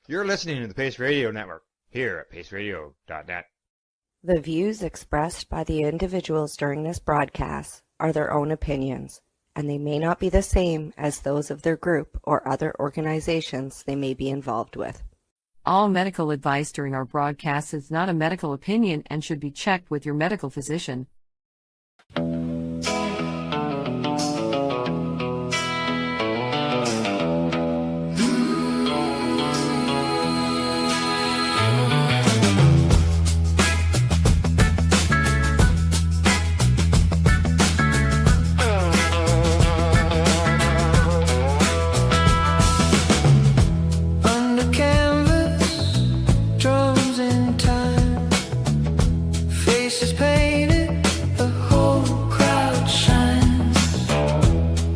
You're listening to the Pace Radio Network, here at paceradio.net. The views expressed by the individuals during this broadcast are their own opinions, and they may not be the same as those of their group or other organizations they may be involved with. All medical advice during our broadcast is not a medical opinion and should be checked with your medical physician.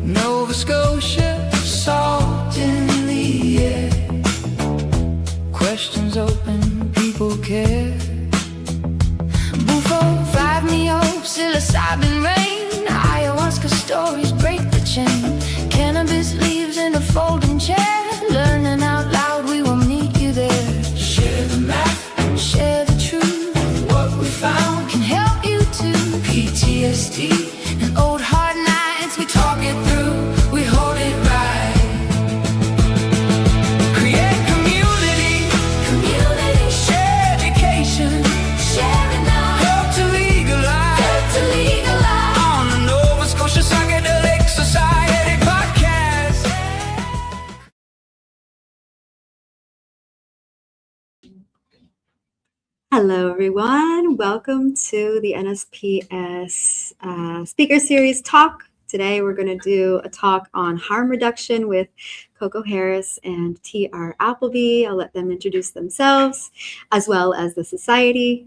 Nova Scotia, salt in the air. Questions open, people care. Bufo, 5 Neo, psilocybin rain. Ayahuasca stories break the chain. Cannabis leaves in a folding chair. Learning out loud, we will meet you there. Share the math, share the truth. What we found can help you too. PTSD and old hard nights, we talk it through, we hold it right. Create community, community. Share education, share it now. Help to legalize, help to legalize. On the Nova Scotia Psychedelic Society podcast. Hello, everyone. Welcome to the NSPS Speaker Series talk. Today, we're going to do a talk on harm reduction with Coco Harris and T.R. Appleby. I'll let them introduce themselves, as well as the society.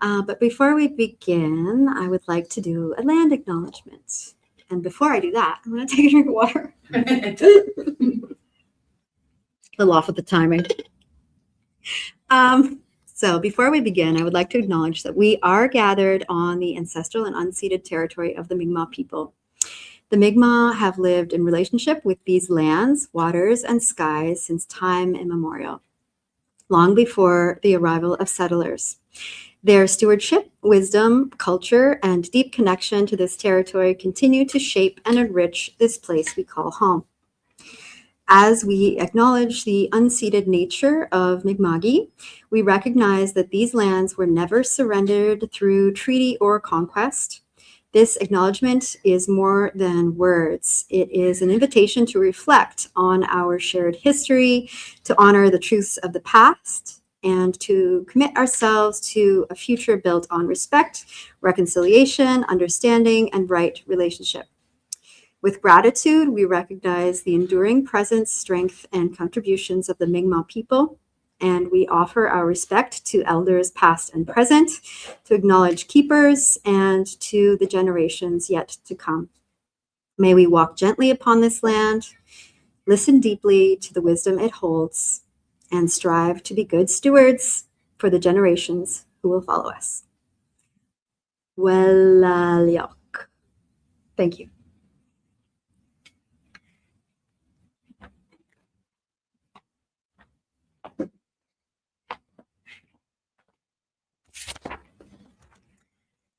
But before we begin, I would like to do a land acknowledgement. And before I do that, I'm going to take a drink of water. A little off with the timing. So before we begin, I would like to acknowledge that we are gathered on the ancestral and unceded territory of the Mi'kmaq people. The Mi'kmaq have lived in relationship with these lands, waters, and skies since time immemorial, long before the arrival of settlers. Their stewardship, wisdom, culture, and deep connection to this territory continue to shape and enrich this place we call home. As we acknowledge the unceded nature of Mi'kma'ki, we recognize that these lands were never surrendered through treaty or conquest. This acknowledgement is more than words. It is an invitation to reflect on our shared history, to honor the truths of the past, and to commit ourselves to a future built on respect, reconciliation, understanding, and right relationship. With gratitude, we recognize the enduring presence, strength, and contributions of the Mi'kmaq people, and we offer our respect to elders past and present, to acknowledge keepers, and to the generations yet to come. May we walk gently upon this land, listen deeply to the wisdom it holds, and strive to be good stewards for the generations who will follow us. Welaliok. Thank you.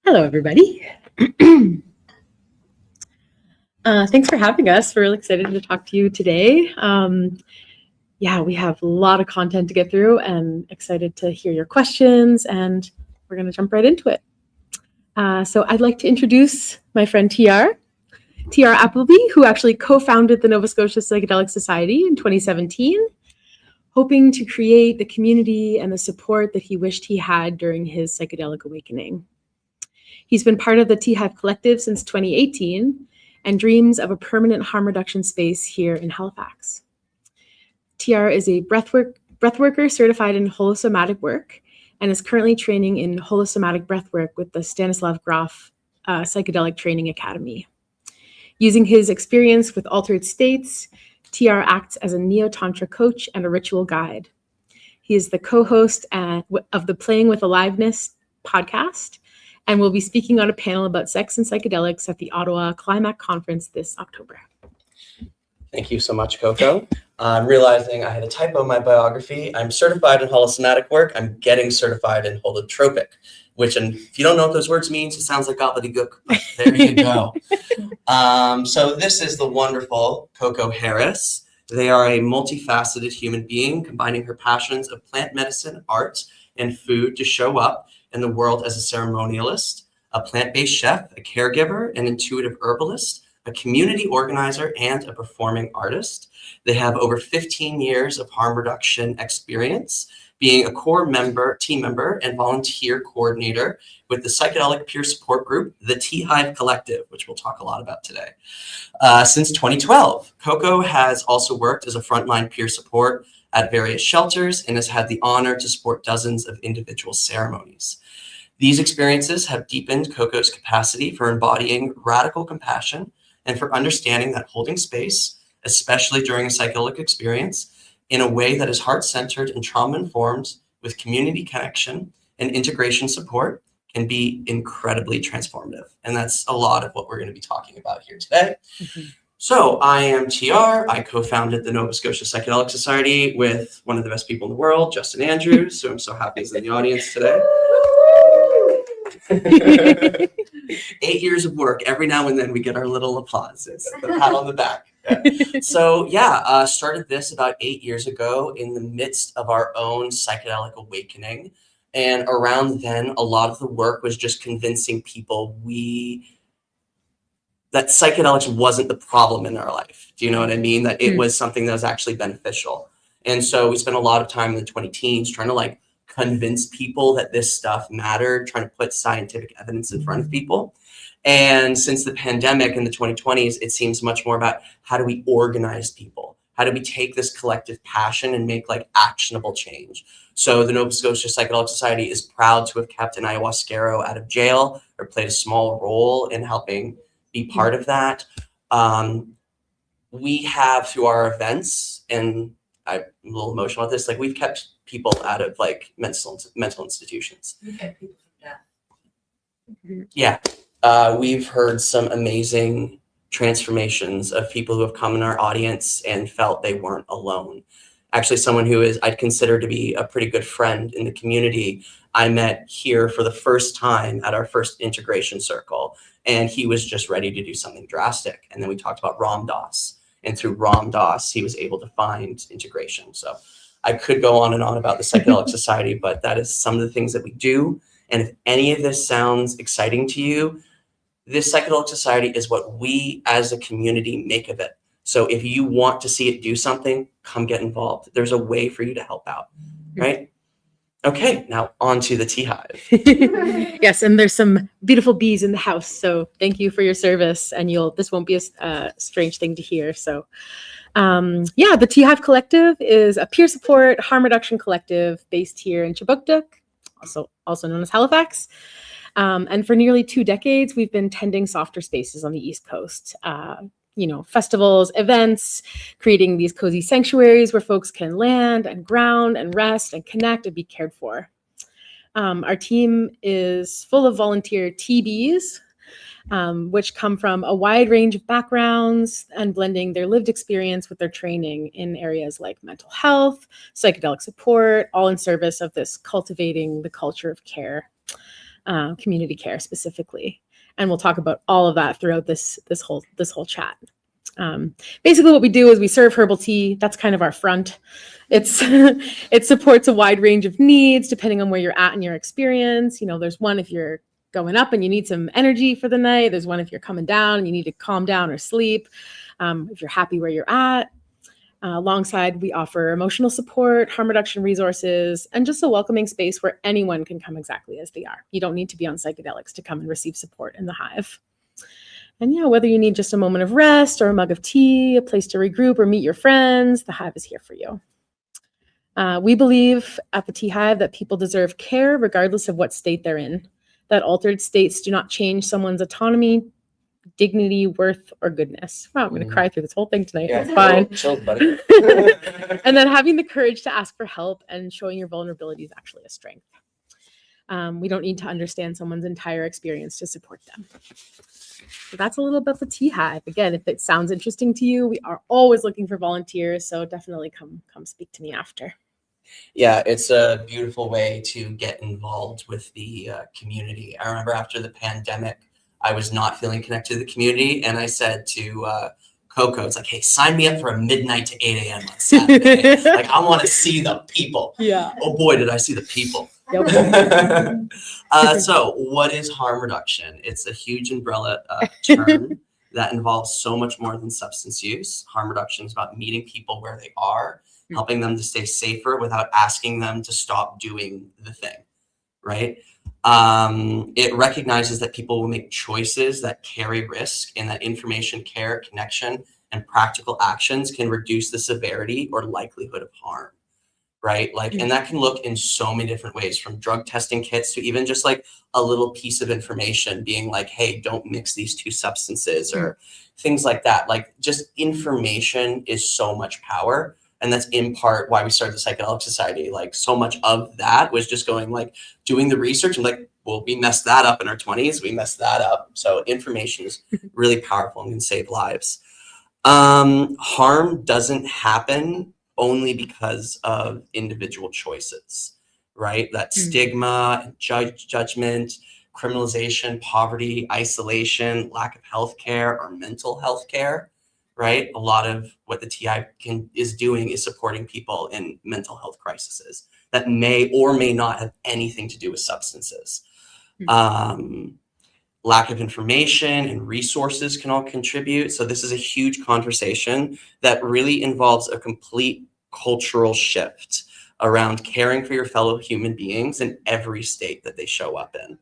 Hello, everybody. Thanks for having us. We're really excited to talk to you today. We have a lot of content to get through and excited to hear your questions, and we're going to jump right into it. So I'd like to introduce my friend T.R. Appleby, who actually co-founded the Nova Scotia Psychedelic Society in 2017, hoping to create the community and the support that he wished he had during his psychedelic awakening. He's been part of the Tea Hive Collective since 2018 and dreams of a permanent harm reduction space here in Halifax. TR is a breathworker certified in holosomatic work and is currently training in holosomatic breathwork with the Stanislav Grof Psychedelic Training Academy. Using his experience with altered states, TR acts as a neo-tantra coach and a ritual guide. He is the co-host of the Playing with Aliveness podcast and will be speaking on a panel about sex and psychedelics at the Ottawa Climax Conference this October. Thank you so much, Coco. I'm realizing I had a typo in my biography. I'm certified in holosomatic work. I'm getting certified in holotropic, which, and if you don't know what those words mean, it sounds like gobbledygook, but there you go. So this is the wonderful Coco Harris. They are a multifaceted human being combining her passions of plant medicine, art, and food to show up in the world as a ceremonialist, a plant-based chef, a caregiver, an intuitive herbalist, a community organizer, and a performing artist. They have over 15 years of harm reduction experience, being a core member, team member, and volunteer coordinator with the psychedelic peer support group, the Tea Hive Collective, which we'll talk a lot about today. Since 2012, Coco has also worked as a frontline peer support at various shelters and has had the honor to support dozens of individual ceremonies. These experiences have deepened Coco's capacity for embodying radical compassion and for understanding that holding space, especially during a psychedelic experience, in a way that is heart-centered and trauma-informed with community connection and integration support can be incredibly transformative. And that's a lot of what we're going to be talking about here today. Mm-hmm. So I am TR. I co-founded the Nova Scotia Psychedelic Society with one of the best people in the world, Justin Andrews, who I'm so happy is in the audience today. 8 years of work. Every now and then we get our little applause. It's the pat on the back. So yeah, started this about 8 years ago in the midst of our own psychedelic awakening. And around then, a lot of the work was just convincing people that psychedelics wasn't the problem in our life. Do you know what I mean? That it was something that was actually beneficial. And so we spent a lot of time in the 20-teens trying to like convince people that this stuff mattered, trying to put scientific evidence in front of people. And since the pandemic in the 2020s, it seems much more about how do we organize people? How do we take this collective passion and make like actionable change? So the Nova Scotia Psychedelic Society is proud to have kept an ayahuasquero out of jail or played a small role in helping be part of that. We have, through our events, and I'm a little emotional about this, like we've kept people out of like mental institutions. We've kept people from death. Yeah. We've heard some amazing transformations of people who have come in our audience and felt they weren't alone. Actually, someone who I'd consider to be a pretty good friend in the community, I met here for the first time at our first integration circle, and he was just ready to do something drastic. And then we talked about Ram Dass, and through Ram Dass, he was able to find integration. So I could go on and on about the Psychedelic Society, but that is some of the things that we do. And if any of this sounds exciting to you, this Psychedelic Society is what we as a community make of it. So if you want to see it do something, come get involved. There's a way for you to help out, right? Okay, now on to the Tea Hive. Yes, and there's some beautiful bees in the house, so thank you for your service, and this won't be a strange thing to hear. So yeah, the Tea Hive Collective is a peer support harm reduction collective based here in Chibuktuk, also known as Halifax. And for nearly 2 decades, we've been tending softer spaces on the East Coast. Festivals, events, creating these cozy sanctuaries where folks can land and ground and rest and connect and be cared for. Our team is full of volunteer TBs, which come from a wide range of backgrounds and blending their lived experience with their training in areas like mental health, psychedelic support, all in service of this cultivating the culture of care, community care specifically. And we'll talk about all of that throughout this whole chat. Basically, what we do is we serve herbal tea. That's kind of our front. It supports a wide range of needs depending on where you're at in your experience. There's one if you're going up and you need some energy for the night. There's one if you're coming down and you need to calm down or sleep. If you're happy where you're at. Alongside, we offer emotional support, harm reduction resources, and just a welcoming space where anyone can come exactly as they are. You don't need to be on psychedelics to come and receive support in the Hive. And yeah, whether you need just a moment of rest or a mug of tea, a place to regroup or meet your friends, the Hive is here for you. We believe at the Tea Hive that people deserve care regardless of what state they're in, that altered states do not change someone's autonomy, dignity, worth, or goodness. Wow, I'm going to cry through this whole thing tonight. Yeah, it's fine. Chill, buddy. And then having the courage to ask for help and showing your vulnerability is actually a strength. We don't need to understand someone's entire experience to support them. So that's a little about the Tea Hive. Again, if it sounds interesting to you, we are always looking for volunteers. So definitely come speak to me after. Yeah, it's a beautiful way to get involved with the community. I remember after the pandemic, I was not feeling connected to the community, and I said to Coco, it's like, hey, sign me up for a midnight to 8 a.m. on Saturday. Like, I want to see the people. Yeah. Oh boy, did I see the people. Yep. So what is harm reduction? It's a huge umbrella term that involves so much more than substance use. Harm reduction is about meeting people where they are, helping them to stay safer without asking them to stop doing the thing, right? It recognizes that people will make choices that carry risk, and that information, care, connection, and practical actions can reduce the severity or likelihood of harm, right? Like, and that can look in so many different ways, from drug testing kits to even just like a little piece of information being like, hey, don't mix these two substances, or things like that. Like, just information is so much power. And that's in part why we started the Psychedelic Society. Like, so much of that was just going, like, doing the research and like, well, we messed that up in our 20s. We messed that up. So information is really powerful and can save lives. Harm doesn't happen only because of individual choices, right? That stigma, judgment, criminalization, poverty, isolation, lack of healthcare or mental health care. Right? A lot of what the Tea Hive is doing is supporting people in mental health crises that may or may not have anything to do with substances. Lack of information and resources can all contribute. So this is a huge conversation that really involves a complete cultural shift around caring for your fellow human beings in every state that they show up in.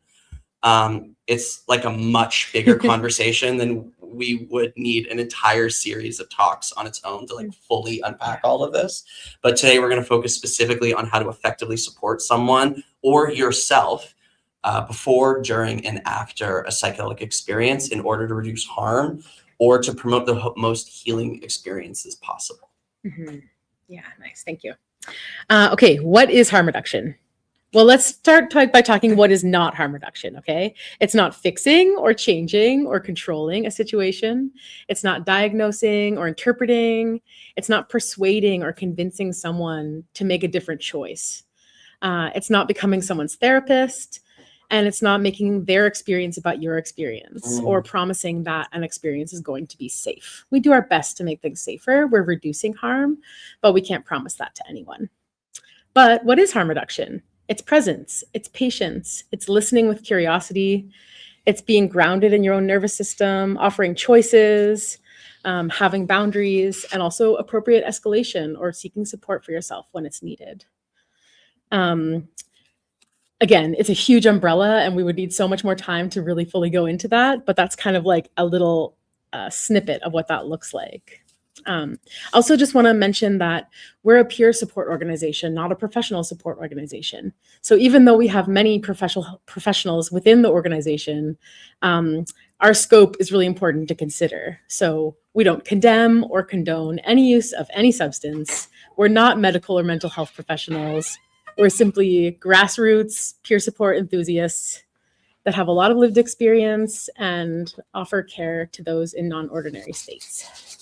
It's like a much bigger conversation than we would need an entire series of talks on its own to like fully unpack all of this. But today we're going to focus specifically on how to effectively support someone or yourself before, during, and after a psychedelic experience in order to reduce harm or to promote the most healing experiences possible. Yeah, nice. Thank you. Okay, what is harm reduction? Well, let's start by talking what is not harm reduction, okay? It's not fixing or changing or controlling a situation. It's not diagnosing or interpreting. It's not persuading or convincing someone to make a different choice. It's not becoming someone's therapist, and it's not making their experience about your experience or promising that an experience is going to be safe. We do our best to make things safer. We're reducing harm, but we can't promise that to anyone. But what is harm reduction? It's presence, it's patience, it's listening with curiosity, it's being grounded in your own nervous system, offering choices, having boundaries, and also appropriate escalation or seeking support for yourself when it's needed. Again, it's a huge umbrella, and we would need so much more time to really fully go into that, but that's kind of like a little snippet of what that looks like. Also just want to mention that we're a peer support organization, not a professional support organization. So even though we have many professionals within the organization, our scope is really important to consider. So we don't condemn or condone any use of any substance. We're not medical or mental health professionals. We're simply grassroots peer support enthusiasts that have a lot of lived experience and offer care to those in non-ordinary states.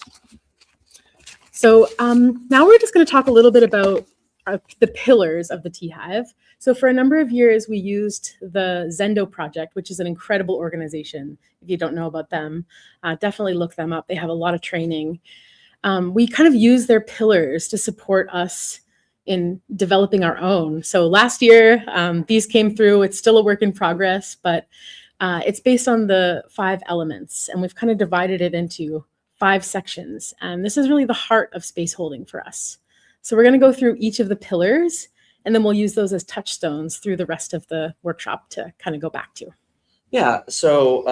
So now we're just going to talk a little bit about the pillars of the Tea Hive. So for a number of years, we used the Zendo project, which is an incredible organization. If you don't know about them, definitely look them up. They have a lot of training. We kind of use their pillars to support us in developing our own. So last year, these came through. It's still a work in progress, but it's based on the 5 elements. And we've kind of divided it into 5 sections. And this is really the heart of space holding for us. So we're going to go through each of the pillars, and then we'll use those as touchstones through the rest of the workshop to kind of go back to. Yeah, so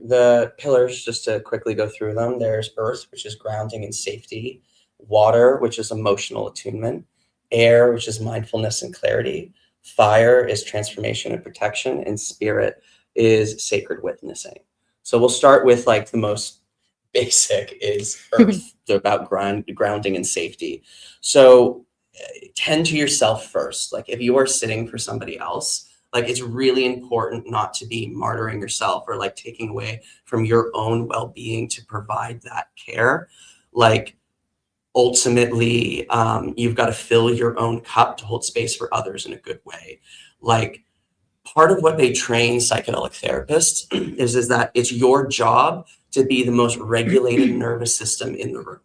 the pillars, just to quickly go through them, there's earth, which is grounding and safety, water, which is emotional attunement, air, which is mindfulness and clarity, fire is transformation and protection, and spirit is sacred witnessing. So we'll start with like the most basic is earth, about grounding and safety. So tend to yourself first. Like if you are sitting for somebody else, Like, it's really important not to be martyring yourself or like taking away from your own well-being to provide that care. Like, ultimately, you've got to fill your own cup to hold space for others in a good way. Like, part of what they train psychedelic therapists is that it's your job to be the most regulated nervous system in the room.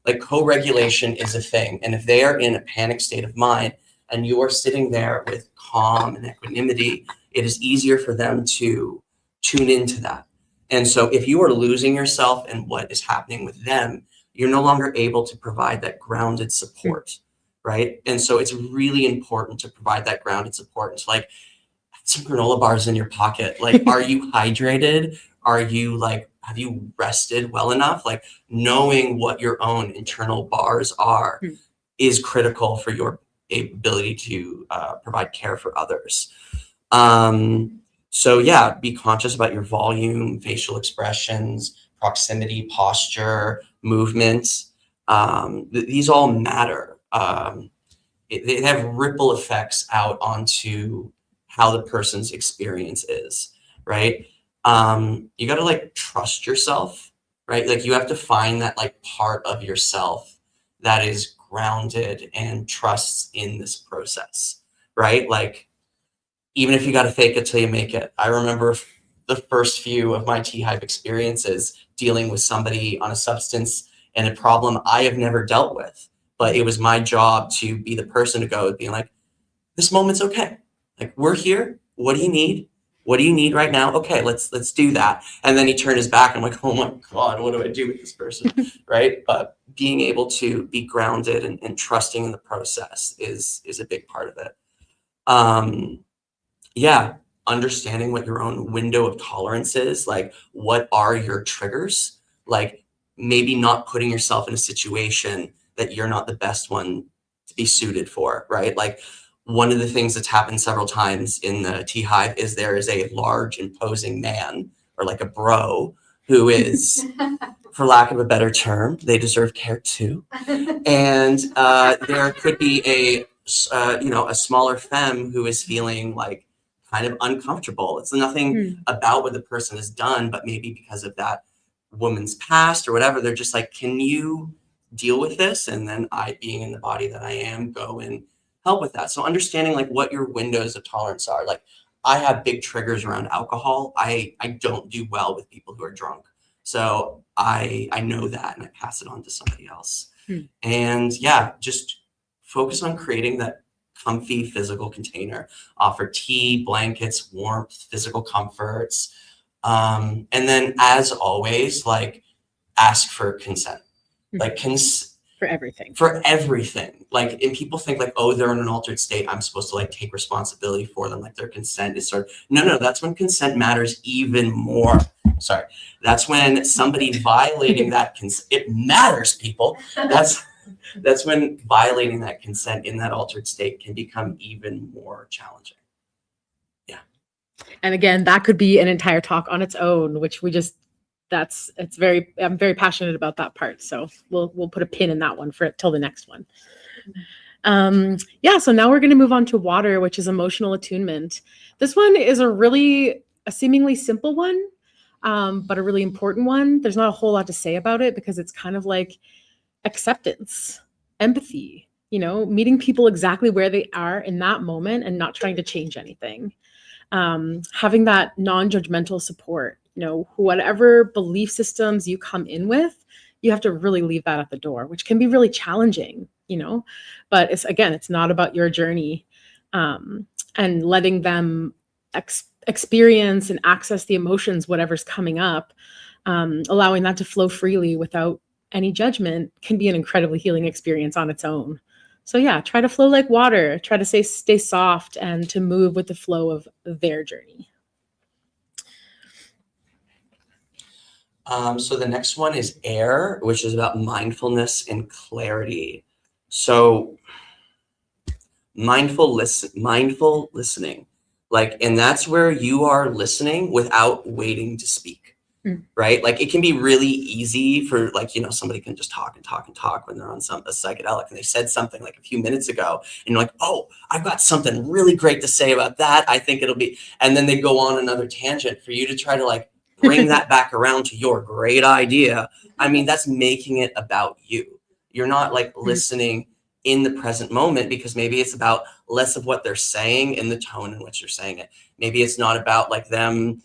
Like, co-regulation is a thing. And if they are in a panic state of mind and you are sitting there with calm and equanimity, it is easier for them to tune into that. And so if you are losing yourself in what is happening with them, you're no longer able to provide that grounded support, right? And so it's really important to provide that grounded support. It's like, some granola bars in your pocket. Like, are you hydrated? Are you like, have you rested well enough? Like, knowing what your own internal bars are is critical for your ability to provide care for others. So yeah, be conscious about your volume, facial expressions, proximity, posture, movement. These all matter. They have ripple effects out onto how the person's experience is, right? You got to like trust yourself, right? Like, you have to find that like part of yourself that is grounded and trusts in this process, right? Like, even if you got to fake it till you make it. I remember the first few of my Tea Hive experiences dealing with somebody on a substance and a problem I have never dealt with, but it was my job to be the person to go being like, this moment's okay. Like, we're here. What do you need? What do you need right now? Okay, let's do that. And then he turned his back. And I'm like, oh my God, what do I do with this person? Right? But being able to be grounded and trusting in the process is a big part of it. Yeah, understanding what your own window of tolerance is. Like, what are your triggers? Like, maybe not putting yourself in a situation that you're not the best one to be suited for, right? Like, one of the things that's happened several times in the Tea Hive is there is a large, imposing man, or like a bro, who is, for lack of a better term, they deserve care too. And there could be a smaller femme who is feeling like kind of uncomfortable. It's nothing about what the person has done, but maybe because of that woman's past or whatever, they're just like, can you deal with this? And then I, being in the body that I am, go and help with that. So understanding like what your windows of tolerance are. Like, I have big triggers around alcohol. I don't do well with people who are drunk. So I know that, and I pass it on to somebody else. And yeah, just focus on creating that comfy physical container. Offer tea, blankets, warmth, physical comforts. And then, as always, like, ask for consent. Like, for everything. Like, and people think like, oh, they're in an altered state, I'm supposed to like take responsibility for them. Like, their consent is sort of, no, that's when consent matters even more. Sorry. That's when somebody violating that consent, it matters, people. That's when violating that consent in that altered state can become even more challenging. Yeah. And again, that could be an entire talk on its own, which I'm very passionate about that part. So we'll put a pin in that one till the next one. So now we're going to move on to water, which is emotional attunement. This one is a seemingly simple one, but a really important one. There's not a whole lot to say about it because it's kind of like acceptance, empathy, meeting people exactly where they are in that moment and not trying to change anything. Having that non-judgmental support. Whatever belief systems you come in with, you have to really leave that at the door, which can be really challenging, but it's not about your journey, and letting them experience and access the emotions, whatever's coming up, allowing that to flow freely without any judgment can be an incredibly healing experience on its own. So yeah, try to flow like water, try to stay soft and to move with the flow of their journey. So the next one is air, which is about mindfulness and clarity. So mindful listening, like, and that's where you are listening without waiting to speak. right? Like it can be really easy for like, you know, somebody can just talk and talk and talk when they're on a psychedelic and they said something like a few minutes ago and you're like, oh, I've got something really great to say about that. I think it'll be, and then they go on another tangent for you to try to like bring that back around to your great idea. I mean, that's making it about you. You're not like listening in the present moment because maybe it's about less of what they're saying and the tone in which you're saying it. Maybe it's not about like them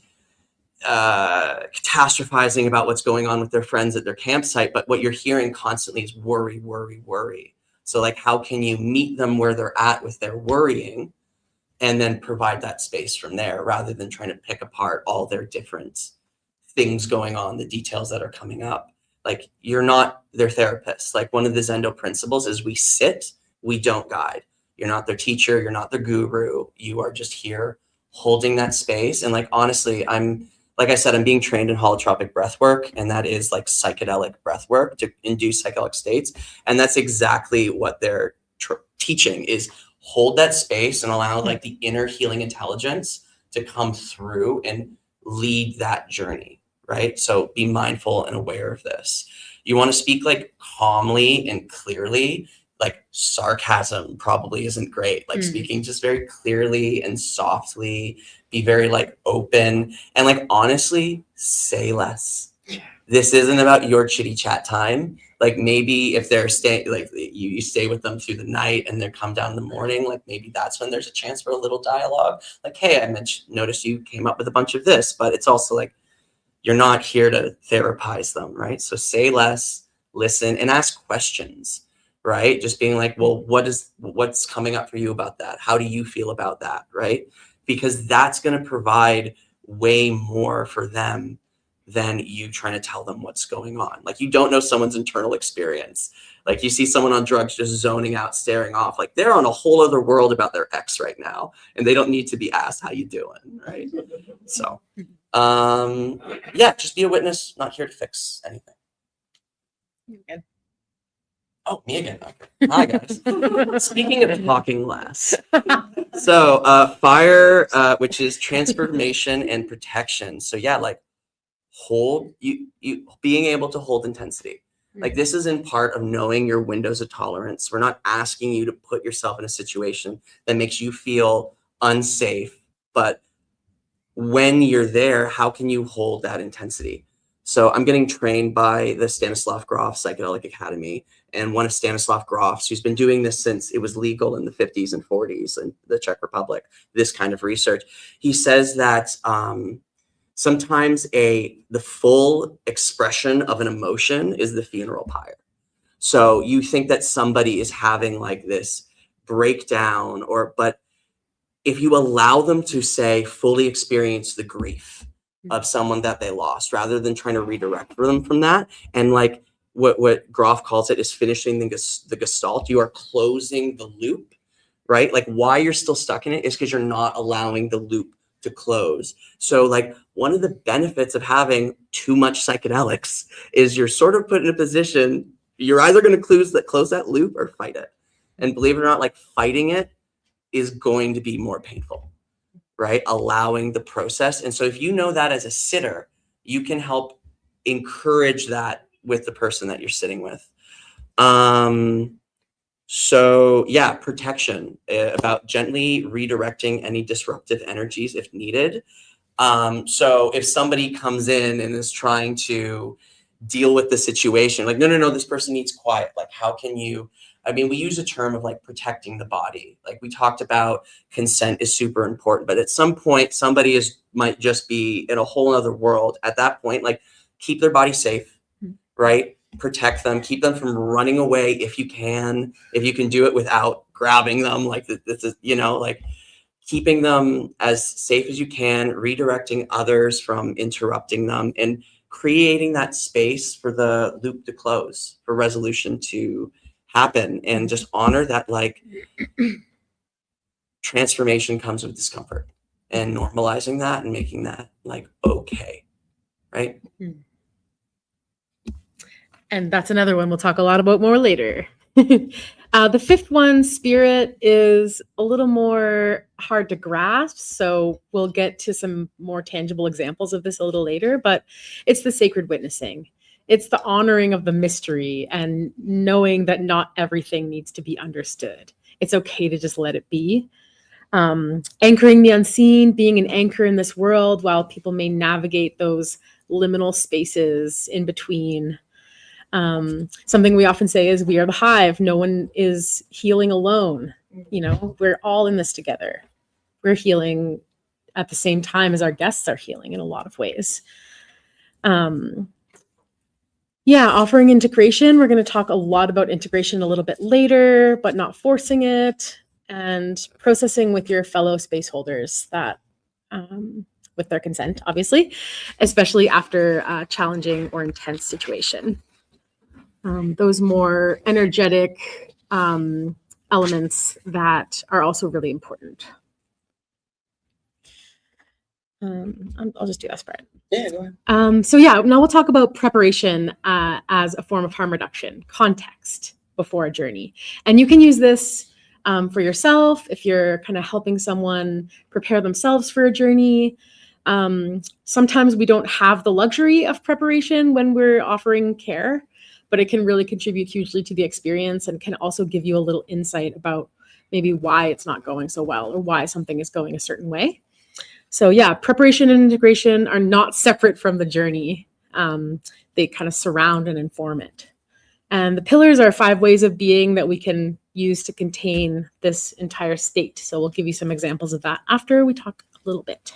catastrophizing about what's going on with their friends at their campsite, but what you're hearing constantly is worry, worry, worry. So like, how can you meet them where they're at with their worrying and then provide that space from there rather than trying to pick apart all their different things going on, the details that are coming up. Like you're not their therapist. Like one of the Zendo principles is we sit, we don't guide. You're not their teacher, you're not their guru. You are just here holding that space. And like, honestly, like I said, I'm being trained in holotropic breath work, and that is like psychedelic breath work to induce psychedelic states. And that's exactly what they're teaching is hold that space and allow like the inner healing intelligence to come through and lead that journey, right? So be mindful and aware of this. You want to speak like calmly and clearly. Like sarcasm probably isn't great. Like speaking just very clearly and softly, be very like open and like honestly say less. This isn't about your chitty chat time. Like maybe if they're staying, like you stay with them through the night and they come down in the morning, like maybe that's when there's a chance for a little dialogue. Like, hey, noticed you came up with a bunch of this, but it's also like, you're not here to therapize them, right? So say less, listen and ask questions. Right? Just being like, well, what's coming up for you about that? How do you feel about that? Right? Because that's going to provide way more for them than you trying to tell them what's going on. Like you don't know someone's internal experience. Like you see someone on drugs just zoning out, staring off, like they're on a whole other world about their ex right now. And they don't need to be asked, how you doing? Right? So, yeah, just be a witness, not here to fix anything. Okay. Oh, me again. Okay. Hi, guys. Speaking of talking less. So fire, which is transformation and protection. So yeah, like hold, you being able to hold intensity. Like this is in part of knowing your windows of tolerance. We're not asking you to put yourself in a situation that makes you feel unsafe. But when you're there, how can you hold that intensity? So I'm getting trained by the Stanislav Grof Psychedelic Academy. And one of Stanislav Grof's, who's been doing this since it was legal in the 50s and 40s in the Czech Republic, this kind of research. He says that sometimes the full expression of an emotion is the funeral pyre. So you think that somebody is having like this breakdown but if you allow them to say fully experience the grief of someone that they lost rather than trying to redirect them from that and like what Grof calls it is finishing the gestalt. You are closing the loop, right? Like why you're still stuck in it is because you're not allowing the loop to close. So like one of the benefits of having too much psychedelics is you're sort of put in a position, you're either going to close that loop or fight it. And believe it or not, like fighting it is going to be more painful, right? Allowing the process. And so if you know that as a sitter, you can help encourage that with the person that you're sitting with. So yeah, protection, about gently redirecting any disruptive energies if needed. So if somebody comes in and is trying to deal with the situation, like, no, this person needs quiet. Like, how can you, we use a term of like protecting the body. Like we talked about consent is super important, but at some point somebody might just be in a whole other world. At that point, like keep their body safe, right? Protect them, keep them from running away if you can do it without grabbing them. Like this is, like keeping them as safe as you can, redirecting others from interrupting them and creating that space for the loop to close, for resolution to happen, and just honor that like transformation comes with discomfort and normalizing that and making that like okay, right? And that's another one we'll talk a lot about more later. The fifth one, spirit, is a little more hard to grasp. So we'll get to some more tangible examples of this a little later, but it's the sacred witnessing. It's the honoring of the mystery and knowing that not everything needs to be understood. It's okay to just let it be. Anchoring the unseen, being an anchor in this world while people may navigate those liminal spaces in between. Something we often say is we are the hive. No one is healing alone. We're all in this together. We're healing at the same time as our guests are healing in a lot of ways. Offering integration. We're going to talk a lot about integration a little bit later, but not forcing it, and processing with your fellow space holders that with their consent, obviously, especially after a challenging or intense situation. Those more energetic elements that are also really important. I'll just do this part. Yeah, go ahead. Now we'll talk about preparation as a form of harm reduction, context before a journey. And you can use this for yourself if you're kind of helping someone prepare themselves for a journey. Sometimes we don't have the luxury of preparation when we're offering care, but it can really contribute hugely to the experience and can also give you a little insight about maybe why it's not going so well or why something is going a certain way. So preparation and integration are not separate from the journey. They kind of surround and inform it. And the pillars are 5 ways of being that we can use to contain this entire state. So we'll give you some examples of that after we talk a little bit.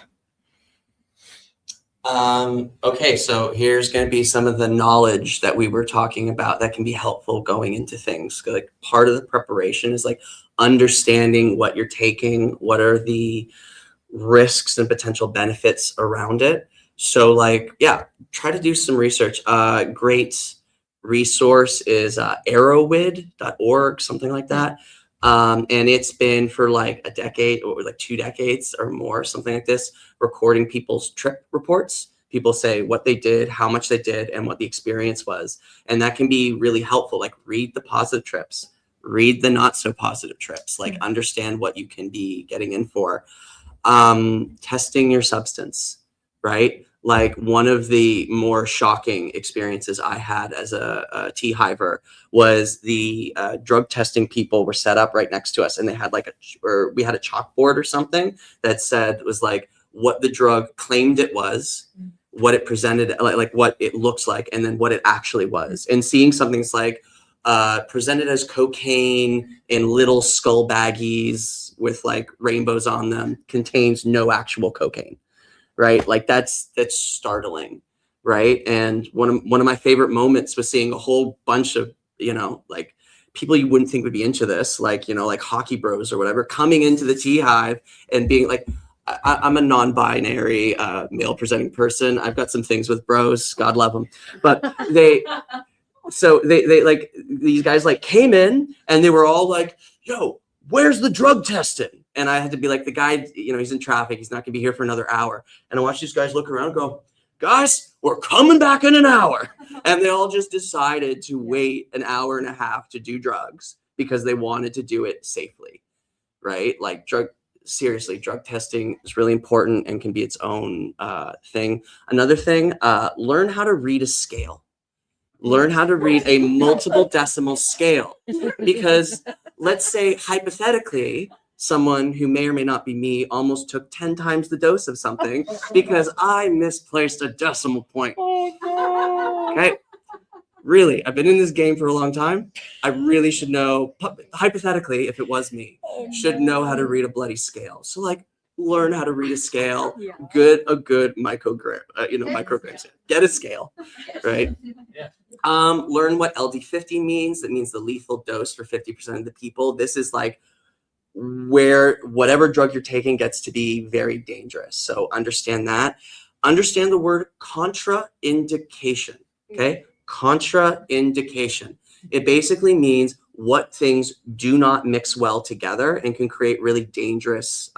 Okay, so here's going to be some of the knowledge that we were talking about that can be helpful going into things. Like part of the preparation is like understanding what you're taking, what are the risks and potential benefits around it. So try to do some research. Great resource is arrowwid.org, something like that. And it's been for like a decade or like 2 decades or more, something like this, recording people's trip reports. People say what they did, how much they did, and what the experience was. And that can be really helpful. Like read the positive trips, read the not so positive trips, like understand what you can be getting in for. Testing your substance, right? Like one of the more shocking experiences I had as a Tea Hiver was the drug testing people were set up right next to us, and they had we had a chalkboard or something that said was like what the drug claimed it was, what it presented, like what it looks like, and then what it actually was. And seeing something's like presented as cocaine in little skull baggies with like rainbows on them, contains no actual cocaine. Right? Like that's startling, right? And one of my favorite moments was seeing a whole bunch of, like people you wouldn't think would be into this, like, like hockey bros or whatever, coming into the Tea Hive and being like, I'm a non-binary male presenting person. I've got some things with bros, God love them. But they like, these guys like came in and they were all like, yo, where's the drug testing? And I had to be like, the guy, he's in traffic. He's not going to be here for another hour. And I watched these guys look around and go, guys, we're coming back in an hour. And they all just decided to wait an hour and a half to do drugs because they wanted to do it safely, right? Like drug testing is really important and can be its own thing. Another thing, learn how to read a scale. Learn how to read a multiple decimal scale, because let's say hypothetically, someone who may or may not be me almost took 10 times the dose of something because I misplaced a decimal point. Okay. Really, I've been in this game for a long time. I really should know, hypothetically, if it was me, should know how to read a bloody scale. So like learn how to read a scale, a good microgram, micrograms. Get a scale, right? Learn what LD50 means. That means the lethal dose for 50% of the people. This is like where whatever drug you're taking gets to be very dangerous. So understand that. Understand the word contraindication, okay? Contraindication. It basically means what things do not mix well together and can create really dangerous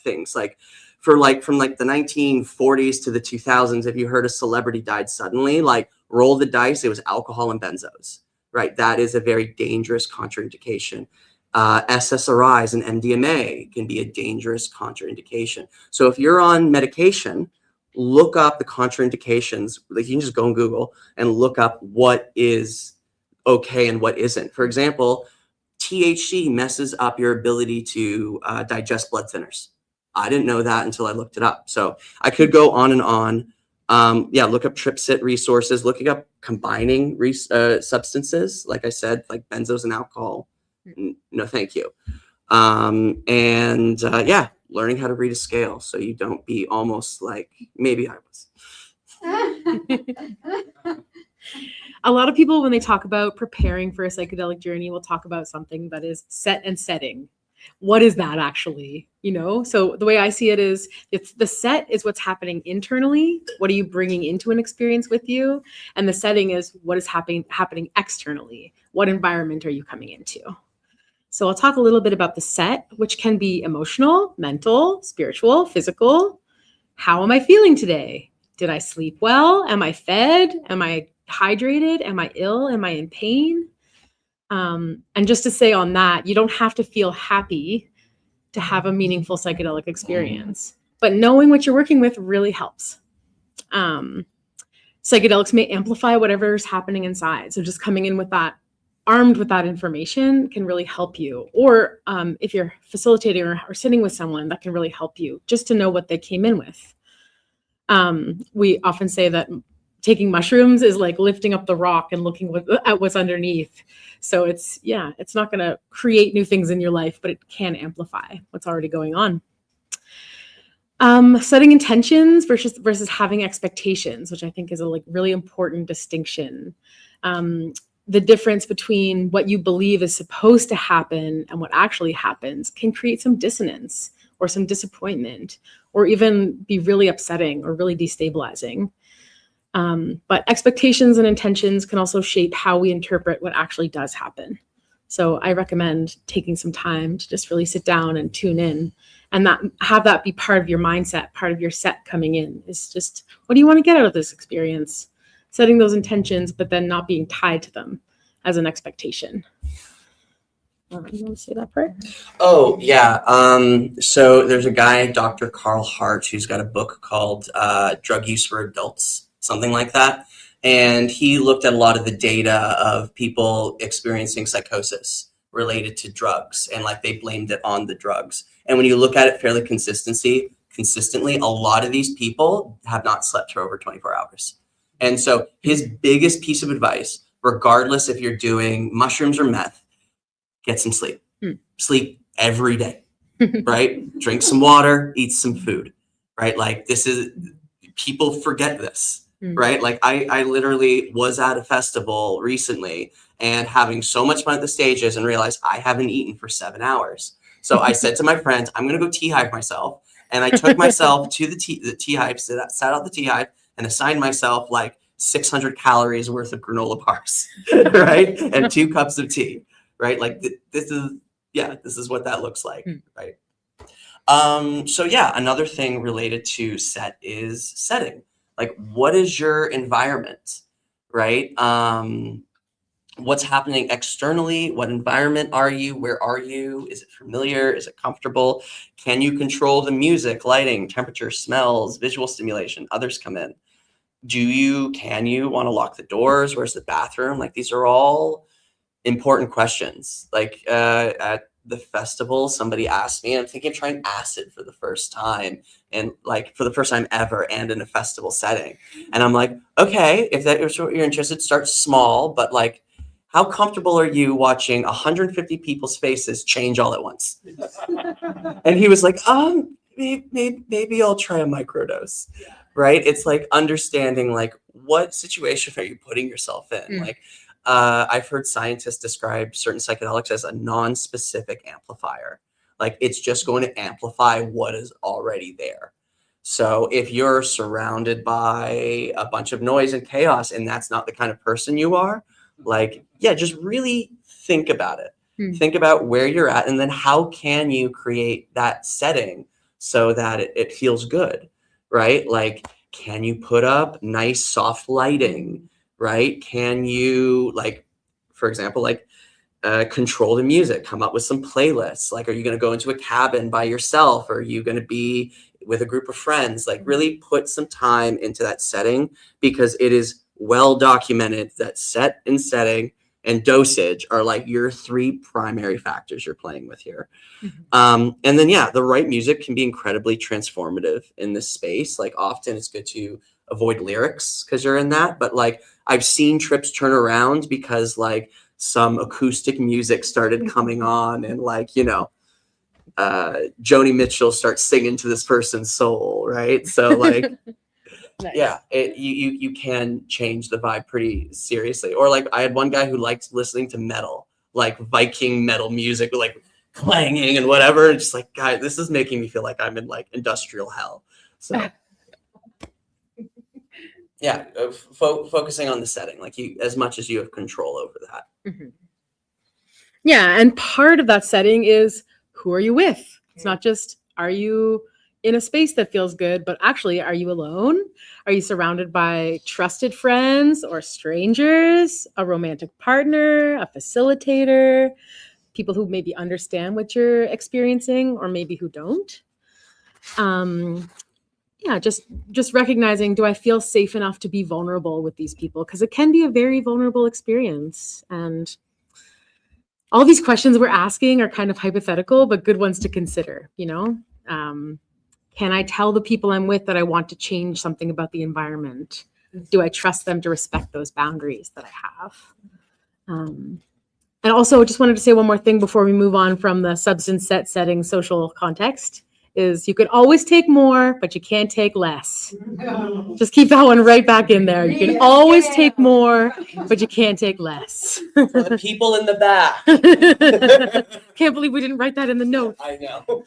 things. Like from the 1940s to the 2000s, if you heard a celebrity died suddenly, like roll the dice, it was alcohol and benzos, right? That is a very dangerous contraindication. SSRIs and MDMA can be a dangerous contraindication. So if you're on medication, look up the contraindications. Like, you can just go on Google and look up what is okay and what isn't. For example, THC messes up your ability to digest blood thinners. I didn't know that until I looked it up. So I could go on and on. Look up TripSit resources, looking up combining substances. Like I said, like benzos and alcohol. No, thank you. Learning how to read a scale so you don't be almost like maybe I was. A lot of people, when they talk about preparing for a psychedelic journey, will talk about something that is set and setting. What is that actually? So the way I see it is, it's the set is what's happening internally. What are you bringing into an experience with you? And the setting is what is happening externally. What environment are you coming into? So I'll talk a little bit about the set, which can be emotional, mental, spiritual, physical. How am I feeling today? Did I sleep well? Am I fed? Am I hydrated? Am I ill? Am I in pain? And just to say on that, you don't have to feel happy to have a meaningful psychedelic experience, but knowing what you're working with really helps. Psychedelics may amplify whatever's happening inside. So just coming in with that, armed with that information, can really help you. Or if you're facilitating or sitting with someone, that can really help you just to know what they came in with. We often say that taking mushrooms is like lifting up the rock and looking at what's underneath. So it's not going to create new things in your life, but it can amplify what's already going on. Setting intentions versus having expectations, which I think is a really important distinction. The difference between what you believe is supposed to happen and what actually happens can create some dissonance or some disappointment, or even be really upsetting or really destabilizing. But expectations and intentions can also shape how we interpret what actually does happen. So I recommend taking some time to just really sit down and tune in, and have that be part of your mindset, part of your set coming in. Is just, what do you want to get out of this experience? Setting those intentions, but then not being tied to them as an expectation. You want to say that part? Oh, yeah. So there's a guy, Dr. Carl Hart, who's got a book called Drug Use for Adults, something like that. And he looked at a lot of the data of people experiencing psychosis related to drugs, and like they blamed it on the drugs. And when you look at it fairly consistently, a lot of these people have not slept for over 24 hours. And so his biggest piece of advice, regardless if you're doing mushrooms or meth, get some sleep. Sleep every day, right? Drink some water, eat some food, right? Like, people forget this, right? Like I literally was at a festival recently and having so much fun at the stages and realized I haven't eaten for 7 hours. So I said to my friends, I'm going to go Tea Hive myself. And I took myself to the Tea Hive, sat out the Tea Hive, and assigned myself like 600 calories worth of granola bars, right? And 2 cups of tea, right? Like this is what that looks like, right? Another thing related to set is setting. Like, what is your environment, right? What's happening externally? What environment are you? Where are you? Is it familiar? Is it comfortable? Can you control the music, lighting, temperature, smells, visual stimulation? Others come in. Can you want to lock the doors? Where's the bathroom? Like, these are all important questions. Like at the festival, somebody asked me, and I'm thinking of trying acid for the first time, and like for the first time ever, and in a festival setting. And I'm like, okay, if that is what you're interested, start small, but like, how comfortable are you watching 150 people's faces change all at once? And he was like, maybe I'll try a microdose, right? It's like understanding like, what situation are you putting yourself in? Like, I've heard scientists describe certain psychedelics as a non-specific amplifier. Like, it's just going to amplify what is already there. So if you're surrounded by a bunch of noise and chaos and that's not the kind of person you are, like, just really think about it. Think about where you're at, and then how can you create that setting so that it feels good, right? Like, can you put up nice soft lighting, right? Can you, like, for example, like control the music, come up with some playlists. Like, are you going to go into a cabin by yourself? Or are you going to be with a group of friends? Like, really put some time into that setting, because it is well documented that set and setting and dosage are like your 3 primary factors you're playing with here. And then, yeah, the right music can be incredibly transformative in this space. Like, often it's good to avoid lyrics because you're in that. But like, I've seen trips turn around because like some acoustic music started coming on, and like, you know, Joni Mitchell starts singing to this person's soul, right? So like, Nice. yeah, you can change the vibe pretty seriously. Or like, I had one guy who liked listening to metal, like Viking metal music, with like clanging and whatever. And just like, guys, this is making me feel like I'm in like industrial hell. So yeah, focusing on the setting, like you, as much as you have control over that. Yeah, and part of that setting is, who are you with? It's not just, are you in a space that feels good, but actually, are you alone? Are you surrounded by trusted friends or strangers, a romantic partner, a facilitator, people who maybe understand what you're experiencing or maybe who don't? Yeah, just recognizing, do I feel safe enough to be vulnerable with these people? Because it can be a very vulnerable experience. And all these questions we're asking are kind of hypothetical, but good ones to consider, you know? Can I tell the people I'm with that I want to change something about the environment? Do I trust them to respect those boundaries that I have? And also, just wanted to say one more thing before we move on from the substance setting social context, is you can always take more, but you can't take less. Just keep that one right back in there. You can always take more, but you can't take less. For the people in the back. Can't believe we didn't write that in the notes. I know.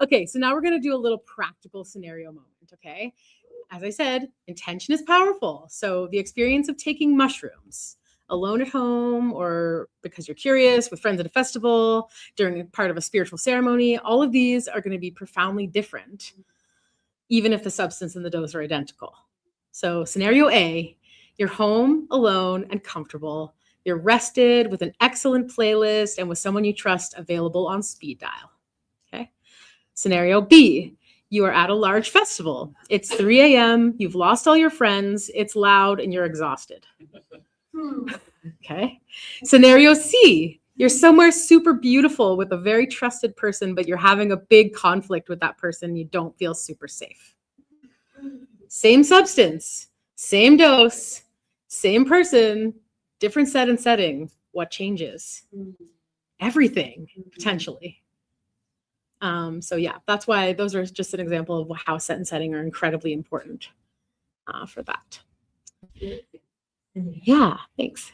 Okay, so now we're going to do a little practical scenario moment, okay? As I said, intention is powerful. So the experience of taking mushrooms alone at home, or because you're curious, with friends at a festival, during part of a spiritual ceremony, all of these are going to be profoundly different, even if the substance and the dose are identical. So scenario A, you're home, alone, and comfortable. You're rested with an excellent playlist and with someone you trust available on speed dial. Okay. Scenario B, you are at a large festival. It's 3 a.m. You've lost all your friends. It's loud and you're exhausted. Okay. Scenario C, you're somewhere super beautiful with a very trusted person, but you're having a big conflict with that person. You don't feel super safe. Same substance, same dose, same person, different set and setting. What changes? Everything, potentially. So yeah, that's why those are just an example of how set and setting are incredibly important for that. Yeah, thanks.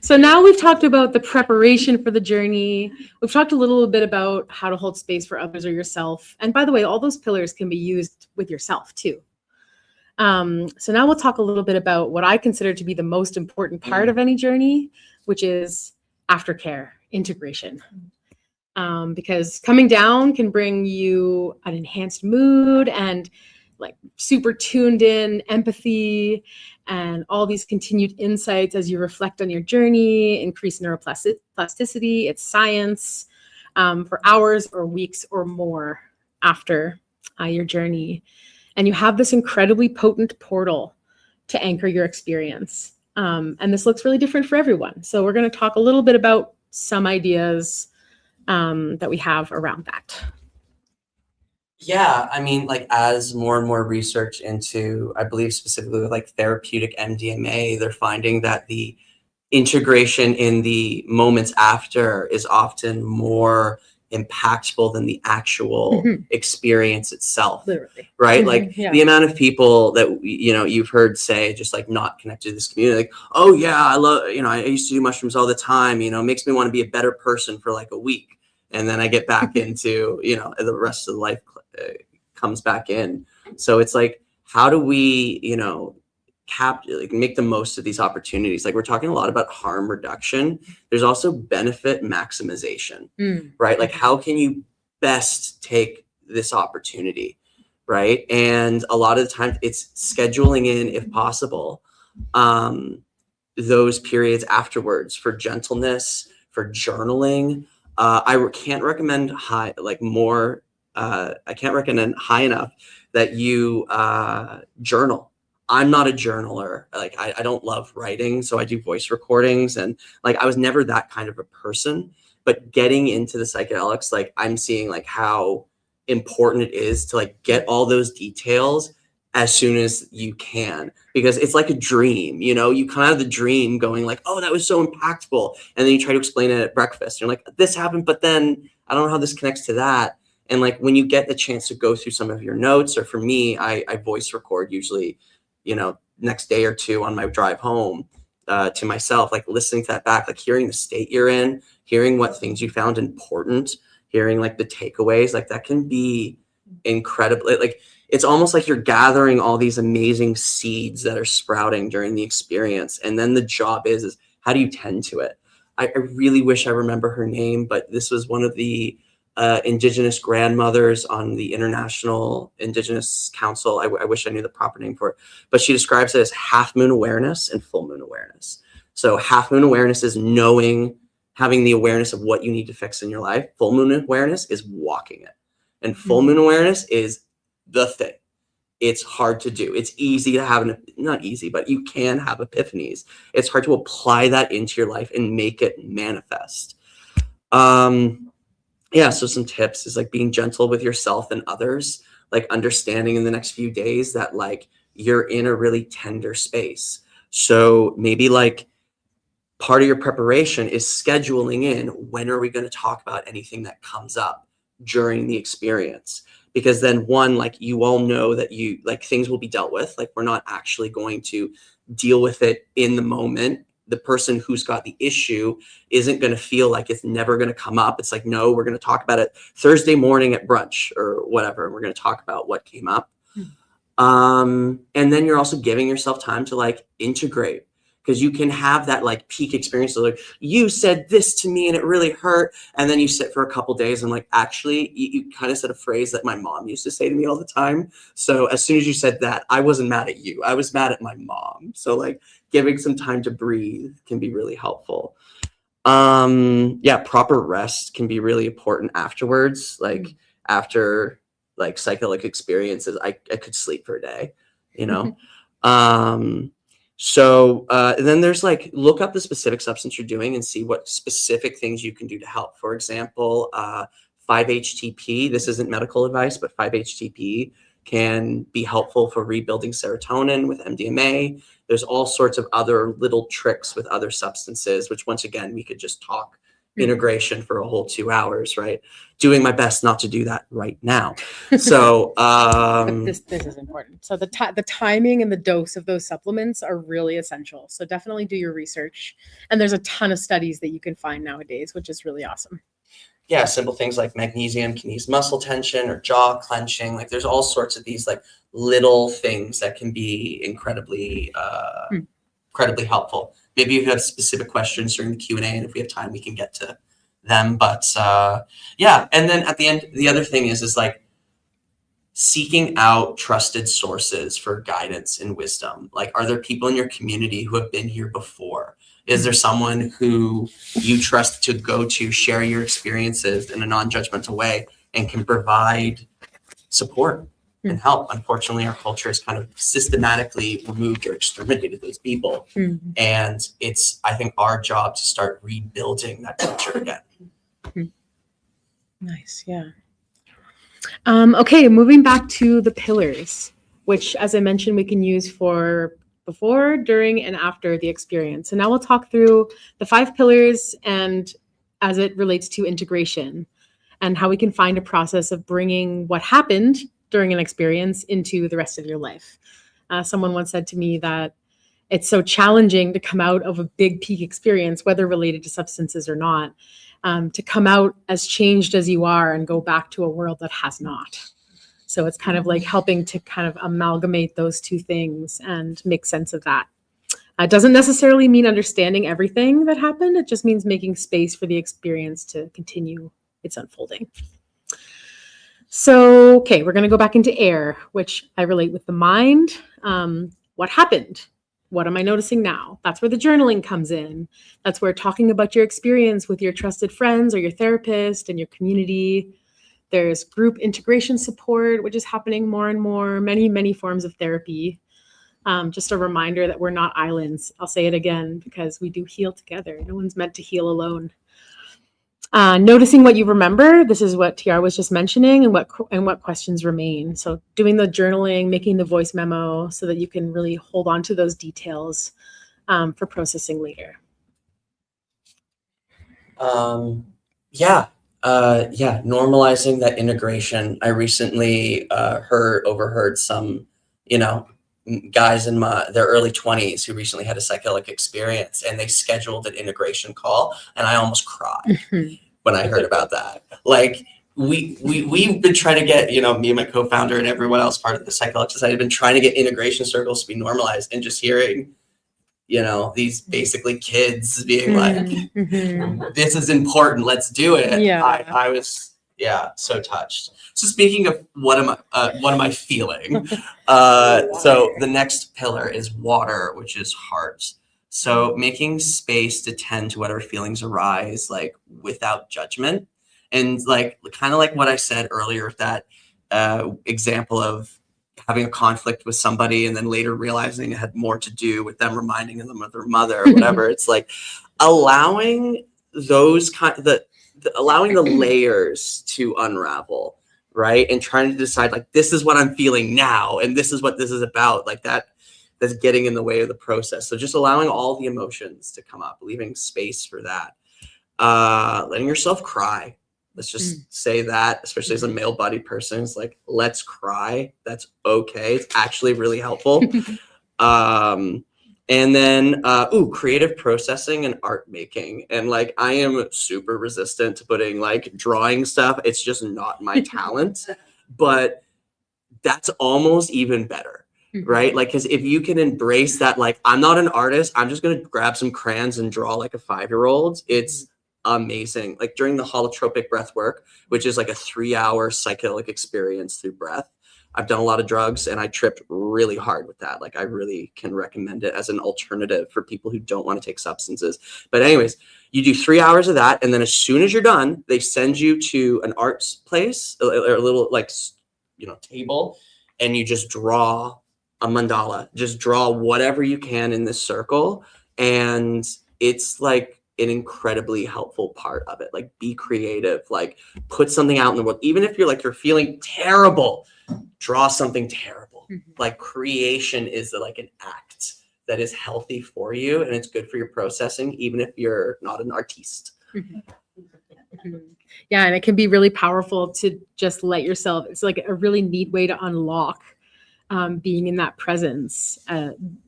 So now we've talked about the preparation for the journey. We've talked a little bit about how to hold space for others or yourself. And by the way, all those pillars can be used with yourself too. So now we'll talk a little bit about what I consider to be the most important part of any journey, which is aftercare, integration. Because coming down can bring you an enhanced mood and like super tuned in empathy and all these continued insights as you reflect on your journey, increase neuroplasticity. It's science for hours or weeks or more after your journey. And you have this incredibly potent portal to anchor your experience. And this looks really different for everyone. So we're going to talk a little bit about some ideas that we have around that. Yeah, I mean, like as more and more research into, I believe specifically with like therapeutic MDMA, they're finding that the integration in the moments after is often more impactful than the actual experience itself. Literally. Right? Like Yeah. the amount of people that, you know, you've heard say just like not connected to this community, like, oh yeah, I love, you know, I used to do mushrooms all the time, you know, it makes me want to be a better person for like a week. And then I get back into, you know, the rest of the life comes back in. So it's like, how do we, you know, make the most of these opportunities? Like we're talking a lot about harm reduction. There's also benefit maximization, right? Like how can you best take this opportunity, right? And a lot of the time it's scheduling in, if possible, those periods afterwards for gentleness, for journaling. I can't recommend high enough that you journal. I'm not a journaler. Like I don't love writing, so I do voice recordings, and like I was never that kind of a person. But getting into the psychedelics, like I'm seeing like how important it is to like get all those details as soon as you can, because it's like a dream, you know, you kind of have the dream going like, oh, that was so impactful. And then you try to explain it at breakfast. You're like, this happened, but then I don't know how this connects to that. And like when you get the chance to go through some of your notes, or for me, I voice record usually, you know, next day or two on my drive home to myself, like listening to that back, like hearing the state you're in, hearing what things you found important, hearing like the takeaways, like that can be incredible. Like it's almost like you're gathering all these amazing seeds that are sprouting during the experience. And then the job is how do you tend to it? I really wish I remember her name, but this was one of the Indigenous grandmothers on the International Indigenous Council. I wish I knew the proper name for it, but she describes it as half moon awareness and full moon awareness. So half moon awareness is having the awareness of what you need to fix in your life. Full moon awareness is walking it. And full moon awareness is the thing. It's hard to do. It's easy to have not easy, but you can have epiphanies. It's hard to apply that into your life and make it manifest. Yeah, so some tips is like being gentle with yourself and others, like understanding in the next few days that like you're in a really tender space. So maybe like part of your preparation is scheduling in, when are we going to talk about anything that comes up during the experience? Because then one, like you all know that you like things will be dealt with. Like we're not actually going to deal with it in the moment. The person who's got the issue isn't going to feel like it's never going to come up. It's like, no, we're going to talk about it Thursday morning at brunch or whatever. And we're going to talk about what came up. And then you're also giving yourself time to like integrate, because you can have that like peak experience of like, you said this to me and it really hurt. And then you sit for a couple days and like, actually, you kind of said a phrase that my mom used to say to me all the time. So as soon as you said that, I wasn't mad at you. I was mad at my mom. So like giving some time to breathe can be really helpful. Yeah, proper rest can be really important afterwards. Like after like psychedelic experiences, I could sleep for a day, you know? So then there's like, look up the specific substance you're doing and see what specific things you can do to help. For example, 5-HTP, this isn't medical advice, but 5-HTP can be helpful for rebuilding serotonin with MDMA. There's all sorts of other little tricks with other substances, which once again, we could just talk integration for a whole 2 hours, right? Doing my best not to do that right now. So this is important. So the timing and the dose of those supplements are really essential. So definitely do your research. And there's a ton of studies that you can find nowadays, which is really awesome. Yeah, simple things like magnesium can ease muscle tension or jaw clenching. Like there's all sorts of these like little things that can be incredibly helpful. Maybe if you have specific questions during the Q&A, and if we have time, we can get to them. But yeah, and then at the end, the other thing is like seeking out trusted sources for guidance and wisdom. Like, are there people in your community who have been here before? Is there someone who you trust to go to share your experiences in a non-judgmental way and can provide support and help? Unfortunately, our culture has kind of systematically removed or exterminated those people. And it's, I think, our job to start rebuilding that culture again. Nice, yeah. Okay, moving back to the pillars, which, as I mentioned, we can use for before, during, and after the experience. And now we'll talk through the 5 pillars and as it relates to integration and how we can find a process of bringing what happened during an experience into the rest of your life. Someone once said to me that it's so challenging to come out of a big peak experience, whether related to substances or not, to come out as changed as you are and go back to a world that has not. So it's kind of like helping to kind of amalgamate those two things and make sense of that. It doesn't necessarily mean understanding everything that happened. It just means making space for the experience to continue its unfolding. So, okay, we're going to go back into air, which I relate with the mind. What happened? what am I noticing now? That's where the journaling comes in. That's where talking about your experience with your trusted friends or your therapist and your community. There's group integration support, which is happening more and more, many forms of therapy. Just a reminder that we're not islands. I'll say it again, because we do heal together. No one's meant to heal alone. Noticing what you remember. This is what TR was just mentioning, and what questions remain. So doing the journaling, making the voice memo so that you can really hold on to those details for processing later. Normalizing that integration. I recently overheard some, guys in their early 20s who recently had a psychedelic experience, and they scheduled an integration call, and I almost cried when I heard about that. Like, we've been trying to get, me and my co-founder and everyone else part of the Psychedelic Society have been trying to get integration circles to be normalized, and just hearing, these basically kids being like, this is important, let's do it. Yeah. I was so touched. So speaking of what am I feeling? So the next pillar is water, which is heart. So making space to tend to whatever feelings arise, like without judgment. And like kind of like what I said earlier, that example of having a conflict with somebody and then later realizing it had more to do with them reminding them of their mother or whatever. It's like allowing those allowing the layers to unravel, right? And trying to decide, like, this is what I'm feeling now, and this is what this is about. Like that's getting in the way of the process. So just allowing all the emotions to come up, leaving space for that. Letting yourself cry. Let's just say that, especially as a male-bodied person, it's like, let's cry. That's okay. It's actually really helpful. And then, creative processing and art making. And like, I am super resistant to putting like drawing stuff. It's just not my talent, but that's almost even better, right? Like, cause if you can embrace that, like, I'm not an artist, I'm just going to grab some crayons and draw like a 5-year-old. It's amazing. Like during the holotropic breath work, which is like a 3-hour psychedelic experience through breath. I've done a lot of drugs and I tripped really hard with that. Like, I really can recommend it as an alternative for people who don't want to take substances. But anyways, you do 3 hours of that. And then as soon as you're done, they send you to an arts place, or a little like, table, and you just draw a mandala, just draw whatever you can in this circle. And it's like an incredibly helpful part of it. Like, be creative, like put something out in the world. Even if you're feeling terrible, draw something terrible. Like, creation is like an act that is healthy for you, and it's good for your processing, even if you're not an artiste. Yeah, and it can be really powerful to just let yourself, it's like a really neat way to unlock being in that presence,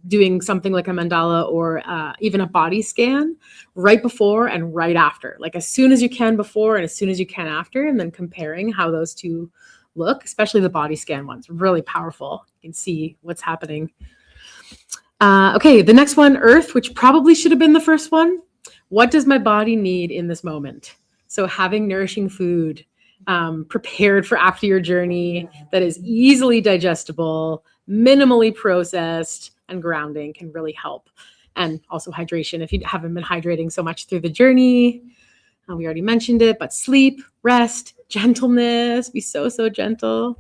doing something like a mandala or even a body scan right before and right after, like as soon as you can before and as soon as you can after, and then comparing how those two look, especially the body scan ones, really powerful. You can see what's happening. Okay, the next one, earth, which probably should have been the first one. What does my body need in this moment? So having nourishing food, prepared for after your journey, that is easily digestible, minimally processed, and grounding can really help. And also hydration, if you haven't been hydrating so much through the journey. We already mentioned it, but sleep, rest, gentleness, be so gentle.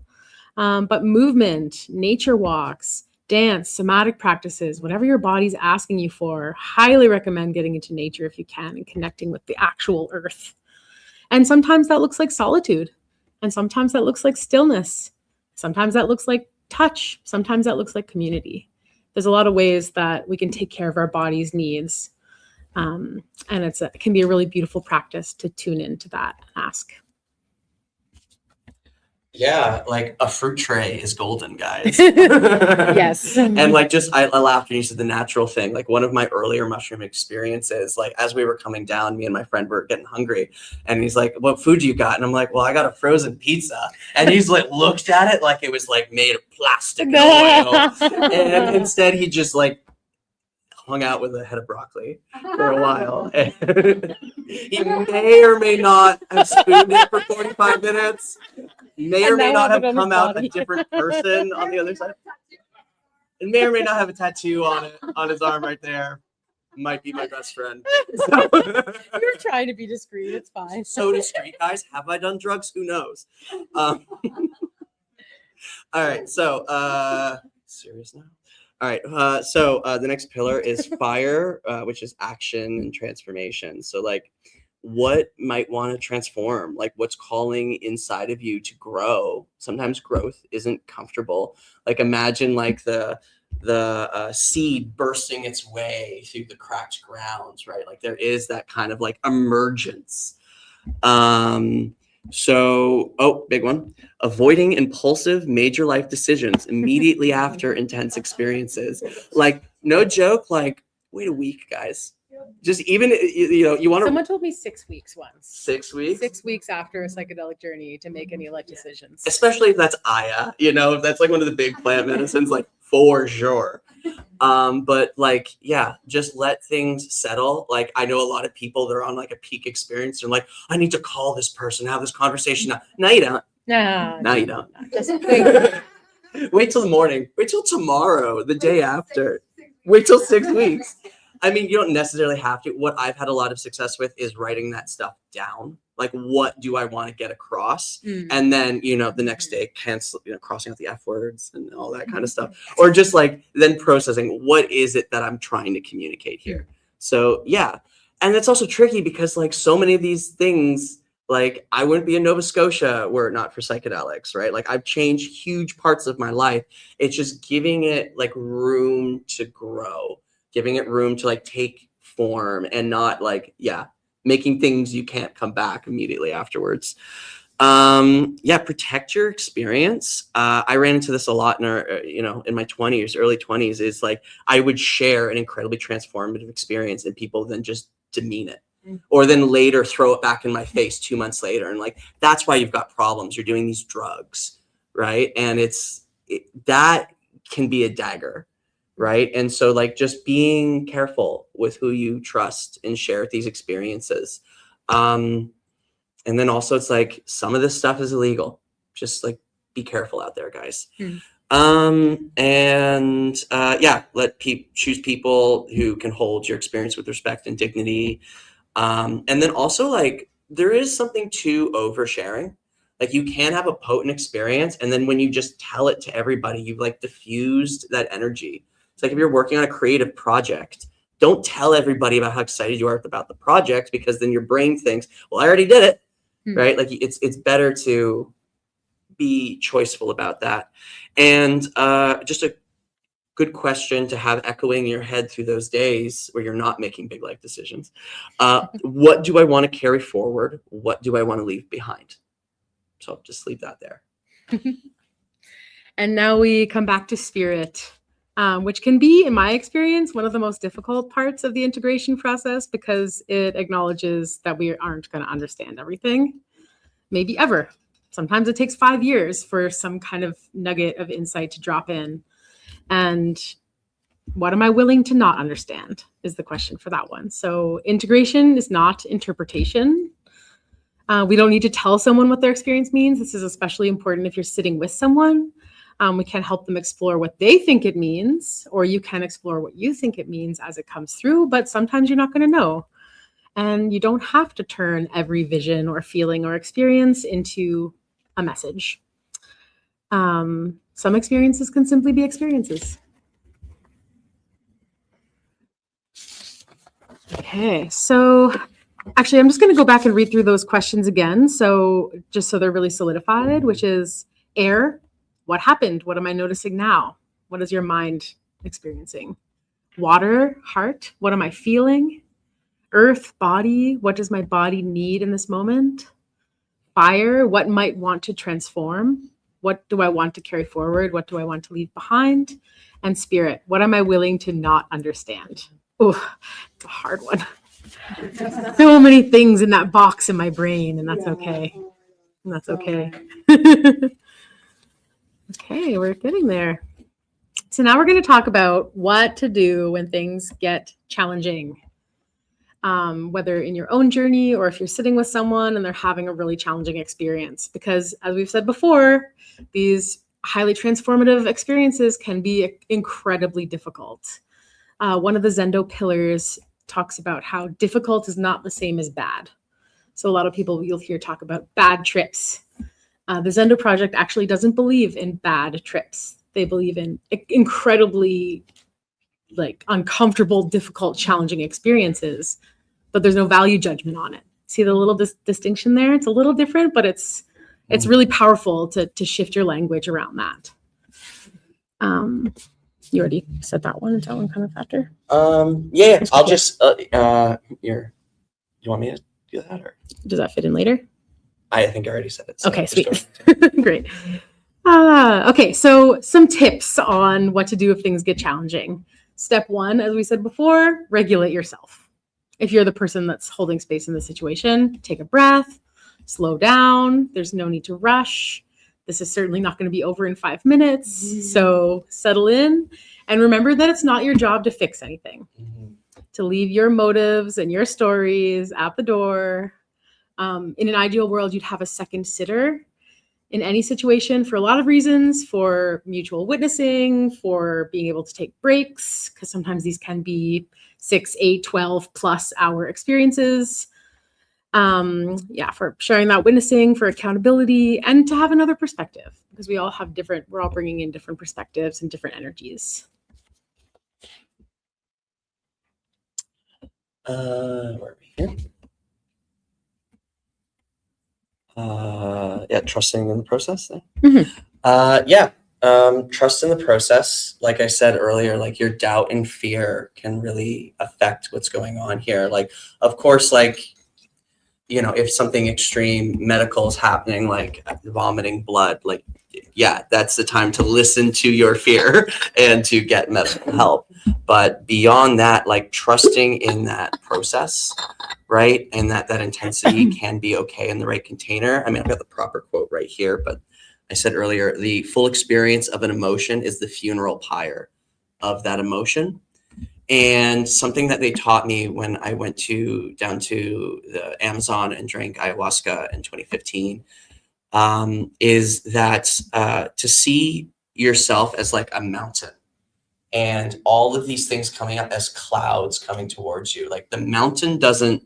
But movement, nature walks, dance, somatic practices, whatever your body's asking you for, highly recommend getting into nature if you can and connecting with the actual earth. And sometimes that looks like solitude. And sometimes that looks like stillness. Sometimes that looks like touch. Sometimes that looks like community. There's a lot of ways that we can take care of our body's needs. And it can be a really beautiful practice to tune into that and ask. Yeah, like a fruit tray is golden, guys. Yes. And like, I laughed when you said the natural thing. Like, one of my earlier mushroom experiences, like as we were coming down, me and my friend were getting hungry, and he's like, "What food you got?" And I'm like, "Well, I got a frozen pizza." And he's like, looked at it like it was like made of plastic and oil. And instead he just like hung out with a head of broccoli for a while. And he may or may not have spooned it for 45 minutes. May or may not have come out a different person on the other side. and may or may not have a tattoo on it, on his arm right there. Might be my best friend. So, You're trying to be discreet. It's fine. so discreet, guys. Have I done drugs? Who knows? All right. So, serious now. All right. So the next pillar is fire, which is action and transformation. So like, what might want to transform? Like, what's calling inside of you to grow? Sometimes growth isn't comfortable. Like, imagine like the seed bursting its way through the cracked grounds, right? Like there is that kind of like emergence. So, big one, avoiding impulsive major life decisions immediately after intense experiences. Like, no joke, like, wait a week, guys. Just even, you want to. Someone told me 6 weeks once. 6 weeks? 6 weeks after a psychedelic journey to make any life decisions. Especially if that's Aya, if that's like one of the big plant medicines, like for sure. But like, yeah, just let things settle. Like, I know a lot of people, they're on like a peak experience. They're like, I need to call this person, have this conversation. No, you don't. No, you don't. Just Wait till the morning. Wait till tomorrow, the day after. Wait till 6 weeks. I mean, you don't necessarily have to. What I've had a lot of success with is writing that stuff down. Like, what do I want to get across? And then, the next day, crossing out the F words and all that kind of stuff. Or just like then processing, what is it that I'm trying to communicate here? So, yeah. And it's also tricky because like so many of these things, like I wouldn't be in Nova Scotia were it not for psychedelics, right? Like I've changed huge parts of my life. It's just giving it like room to grow, giving it room to like take form and not like, making things you can't come back immediately afterwards. Protect your experience. I ran into this a lot in in my 20s, early 20s, is like, I would share an incredibly transformative experience and people then just demean it. Or then later throw it back in my face 2 months later. And like, that's why you've got problems. You're doing these drugs, right? And that can be a dagger, right? And so like, just being careful with who you trust and share these experiences. And then also it's like, some of this stuff is illegal. Just like, be careful out there, guys. Choose people who can hold your experience with respect and dignity. And then also like, there is something to oversharing. Like you can have a potent experience. And then when you just tell it to everybody, you've like diffused that energy. It's like if you're working on a creative project, don't tell everybody about how excited you are about the project, because then your brain thinks, well, I already did it, right? Like it's better to be choiceful about that. And just a good question to have echoing in your head through those days where you're not making big life decisions. What do I want to carry forward? What do I want to leave behind? So I'll just leave that there. And now we come back to spirit, which can be, in my experience, one of the most difficult parts of the integration process, because it acknowledges that we aren't going to understand everything, maybe ever. Sometimes it takes 5 years for some kind of nugget of insight to drop in. And what am I willing to not understand is the question for that one. So integration is not interpretation. We don't need to tell someone what their experience means. This is especially important if you're sitting with someone. We can help them explore what they think it means, or you can explore what you think it means as it comes through, but sometimes you're not going to know. And you don't have to turn every vision or feeling or experience into a message. Some experiences can simply be experiences. Okay, so actually, I'm just going to go back and read through those questions again. So just so they're really solidified, which is air. What happened? What am I noticing now? What is your mind experiencing? Water, heart. What am I feeling? Earth, body. What does my body need in this moment? Fire. What might want to transform? What do I want to carry forward? What do I want to leave behind? And spirit. What am I willing to not understand? Oh, it's a hard one. So many things in that box in my brain, and that's okay. And that's okay. Okay, we're getting there. So now we're going to talk about what to do when things get challenging, whether in your own journey or if you're sitting with someone and they're having a really challenging experience. Because as we've said before, these highly transformative experiences can be incredibly difficult. One of the Zendo pillars talks about how difficult is not the same as bad. So a lot of people you'll hear talk about bad trips. The Zendo project actually doesn't believe in bad trips. They believe in incredibly like uncomfortable, difficult, challenging experiences, but there's no value judgment on it. See the little distinction there? It's a little different, but it's really powerful to shift your language around that. You already said that one. Is that one kind of factor? Yeah. I'll just you want me to do that, or does that fit in later? I think I already said it. So okay, sweet. Great. Okay, so some tips on what to do if things get challenging. Step one, as we said before, regulate yourself. If you're the person that's holding space in the situation, take a breath, slow down. There's no need to rush. This is certainly not going to be over in 5 minutes. So settle in and remember that it's not your job to fix anything, to leave your motives and your stories at the door. In an ideal world, you'd have a second sitter in any situation for a lot of reasons, for mutual witnessing, for being able to take breaks, because sometimes these can be 6, 8, 12 plus hour experiences. For sharing that witnessing, for accountability, and to have another perspective, because we're all bringing in different perspectives and different energies. Where are we here? Trusting in the process. Trust in the process. Like I said earlier, like your doubt and fear can really affect what's going on here. Like, of course, like, you know, if something extreme medical is happening, like vomiting blood, like, yeah, that's the time to listen to your fear and to get medical help. But beyond that, like trusting in that process, right? And that intensity can be okay in the right container. I mean, I've got the proper quote right here, but I said earlier, the full experience of an emotion is the funeral pyre of that emotion. And something that they taught me when I went down to the Amazon and drank ayahuasca in 2015 is that to see yourself as like a mountain and all of these things coming up as clouds coming towards you. Like the mountain doesn't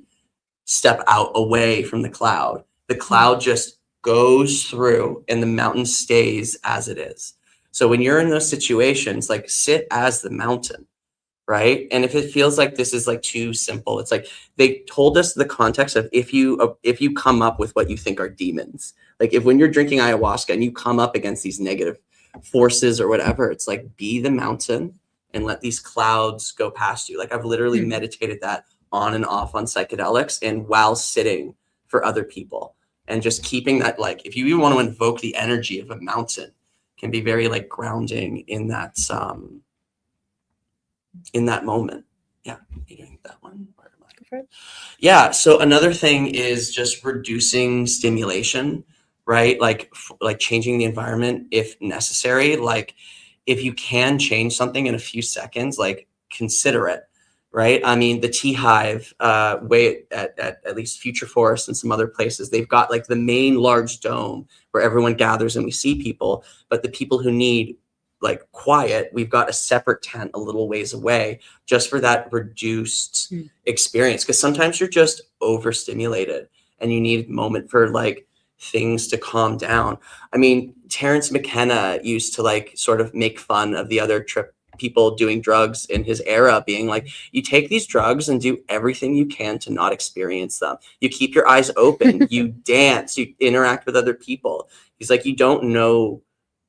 step out away from the cloud. The cloud just goes through and the mountain stays as it is. So when you're in those situations, like sit as the mountain. Right. And if it feels like this is like too simple, it's like they told us the context of if you come up with what you think are demons, like if when you're drinking ayahuasca and you come up against these negative forces or whatever, it's like be the mountain and let these clouds go past you. Like I've literally meditated that on and off on psychedelics and while sitting for other people and just keeping that, like if you even want to invoke the energy of a mountain, can be very like grounding in that moment. Yeah, you're doing that one. Yeah. So another thing is just reducing stimulation, right? Like changing the environment if necessary. Like if you can change something in a few seconds, like consider it, right? I mean, the Tea Hive way at least Future Forest and some other places, they've got like the main large dome where everyone gathers and we see people, but the people who need like quiet, we've got a separate tent a little ways away just for that reduced experience. Because sometimes you're just overstimulated and you need a moment for like things to calm down. I mean, Terence McKenna used to like sort of make fun of the other people doing drugs in his era, being like, you take these drugs and do everything you can to not experience them. You keep your eyes open, you dance, you interact with other people. He's like, you don't know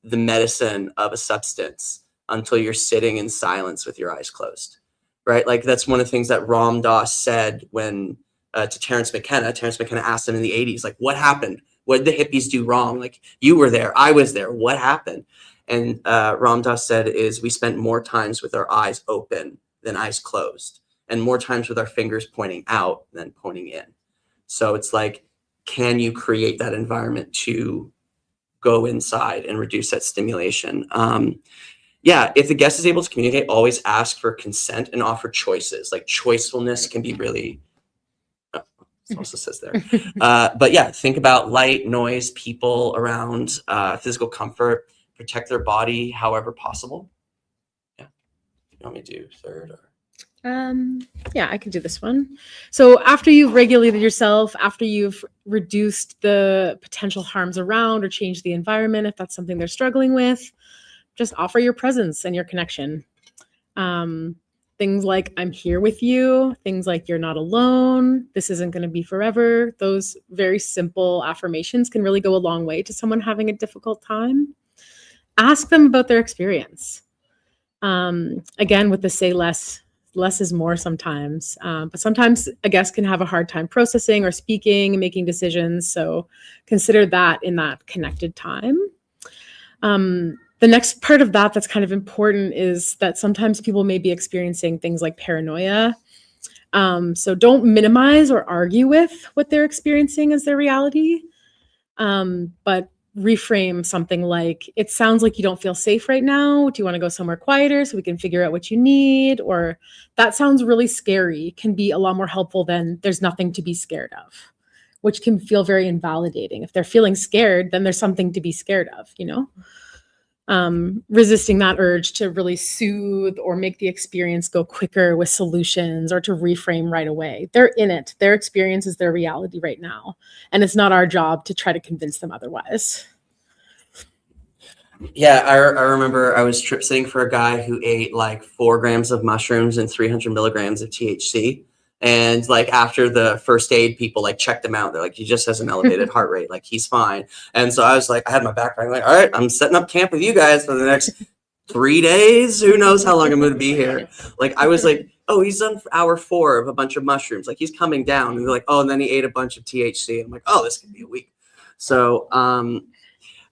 the medicine of a substance until you're sitting in silence with your eyes closed, right? Like that's one of the things that Ram Dass said when to Terence McKenna. Terence McKenna asked him in the 80s, like, what happened? What did the hippies do wrong? Like you were there, I was there, what happened? And Ram Dass said is we spent more times with our eyes open than eyes closed and more times with our fingers pointing out than pointing in. So it's like, can you create that environment to go inside and reduce that stimulation? If the guest is able to communicate, always ask for consent and offer choices. Like choicefulness can be really, it also says there. But yeah, think about light, noise, people around, physical comfort. protect their body however possible. Yeah. You want me to do third or? Yeah, I can do this one. So after you've regulated yourself, after you've reduced the potential harms around or changed the environment, if that's something they're struggling with, just offer your presence and your connection. Things like, I'm here with you, things like, you're not alone, this isn't going to be forever. Those very simple affirmations can really go a long way to someone having a difficult time. Ask them about their experience. Again, with the say less is more sometimes, but sometimes a guest can have a hard time processing or speaking and making decisions. So consider that in that connected time. The next part of that that's kind of important is that sometimes people may be experiencing things like paranoia. So don't minimize or argue with what they're experiencing as their reality, but reframe something like, it sounds like you don't feel safe right now. Do you want to go somewhere quieter so we can figure out what you need? Or that sounds really scary, can be a lot more helpful than there's nothing to be scared of, which can feel very invalidating. If they're feeling scared, then there's something to be scared of, you know? Resisting that urge to really soothe or make the experience go quicker with solutions or to reframe right away. They're in it. Their experience is their reality right now. And it's not our job to try to convince them otherwise. Yeah, I remember I was sitting for a guy who ate like 4 grams of mushrooms and 300 milligrams of THC. And like after the first aid, people like checked him out. They're like, he just has an elevated heart rate. Like he's fine. And so I was like, I had my backpack like, all right, I'm setting up camp with you guys for the next 3 days. Who knows how long I'm going to be here? Like I was like, oh, he's on hour 4 of a bunch of mushrooms. Like he's coming down. And they're like, oh, and then he ate a bunch of THC. I'm like, oh, this could be a week. So,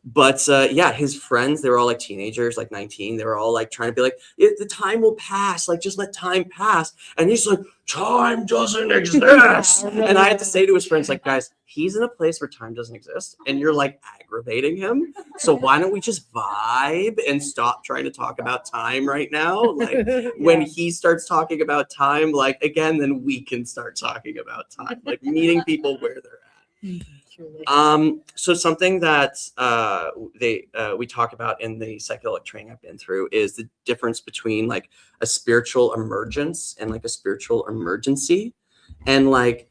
but yeah, his friends, they were all like teenagers, like 19. They were all like trying to be like, the time will pass. Like, just let time pass. And he's like, time doesn't exist. And I had to say to his friends, like, guys, he's in a place where time doesn't exist. And you're like aggravating him. So why don't we just vibe and stop trying to talk about time right now? Like when he starts talking about time, like again, then we can start talking about time, like meeting people where they're at. So something that we talk about in the psychedelic training I've been through is the difference between like a spiritual emergence and like a spiritual emergency. And like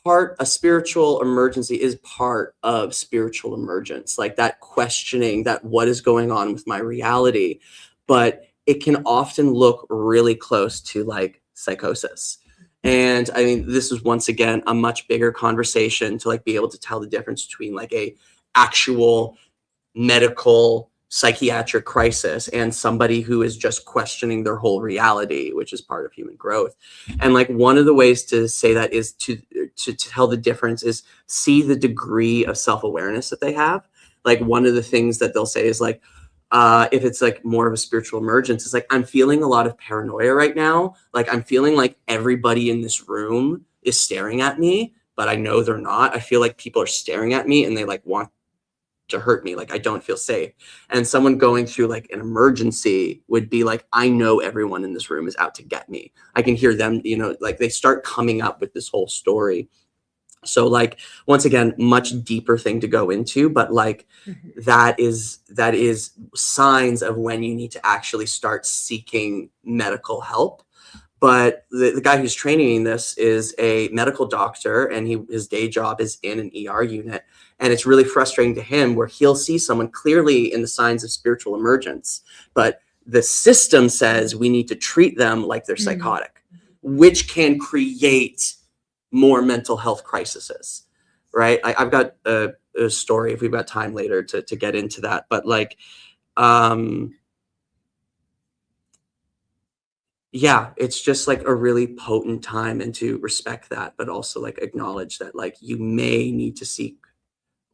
a spiritual emergency is part of spiritual emergence, like that questioning that what is going on with my reality. But it can often look really close to like psychosis. And I mean, this is once again a much bigger conversation to like be able to tell the difference between like a actual medical psychiatric crisis and somebody who is just questioning their whole reality, which is part of human growth. And like one of the ways to say that is to tell the difference is see the degree of self-awareness that they have. Like one of the things that they'll say is like, if it's like more of a spiritual emergence, it's like, I'm feeling a lot of paranoia right now. Like I'm feeling like everybody in this room is staring at me, but I know they're not. I feel like people are staring at me and they like want to hurt me. Like I don't feel safe. And someone going through like an emergency would be like, I know everyone in this room is out to get me. I can hear them, you know, like they start coming up with this whole story. So like, once again, much deeper thing to go into, but like that is signs of when you need to actually start seeking medical help. But the guy who's training this is a medical doctor and his day job is in an ER unit. And it's really frustrating to him where he'll see someone clearly in the signs of spiritual emergence, but the system says we need to treat them like they're psychotic, which can create more mental health crises, right? I've got a story if we've got time later to get into that, but like, yeah, it's just like a really potent time, and to respect that, but also like acknowledge that like you may need to seek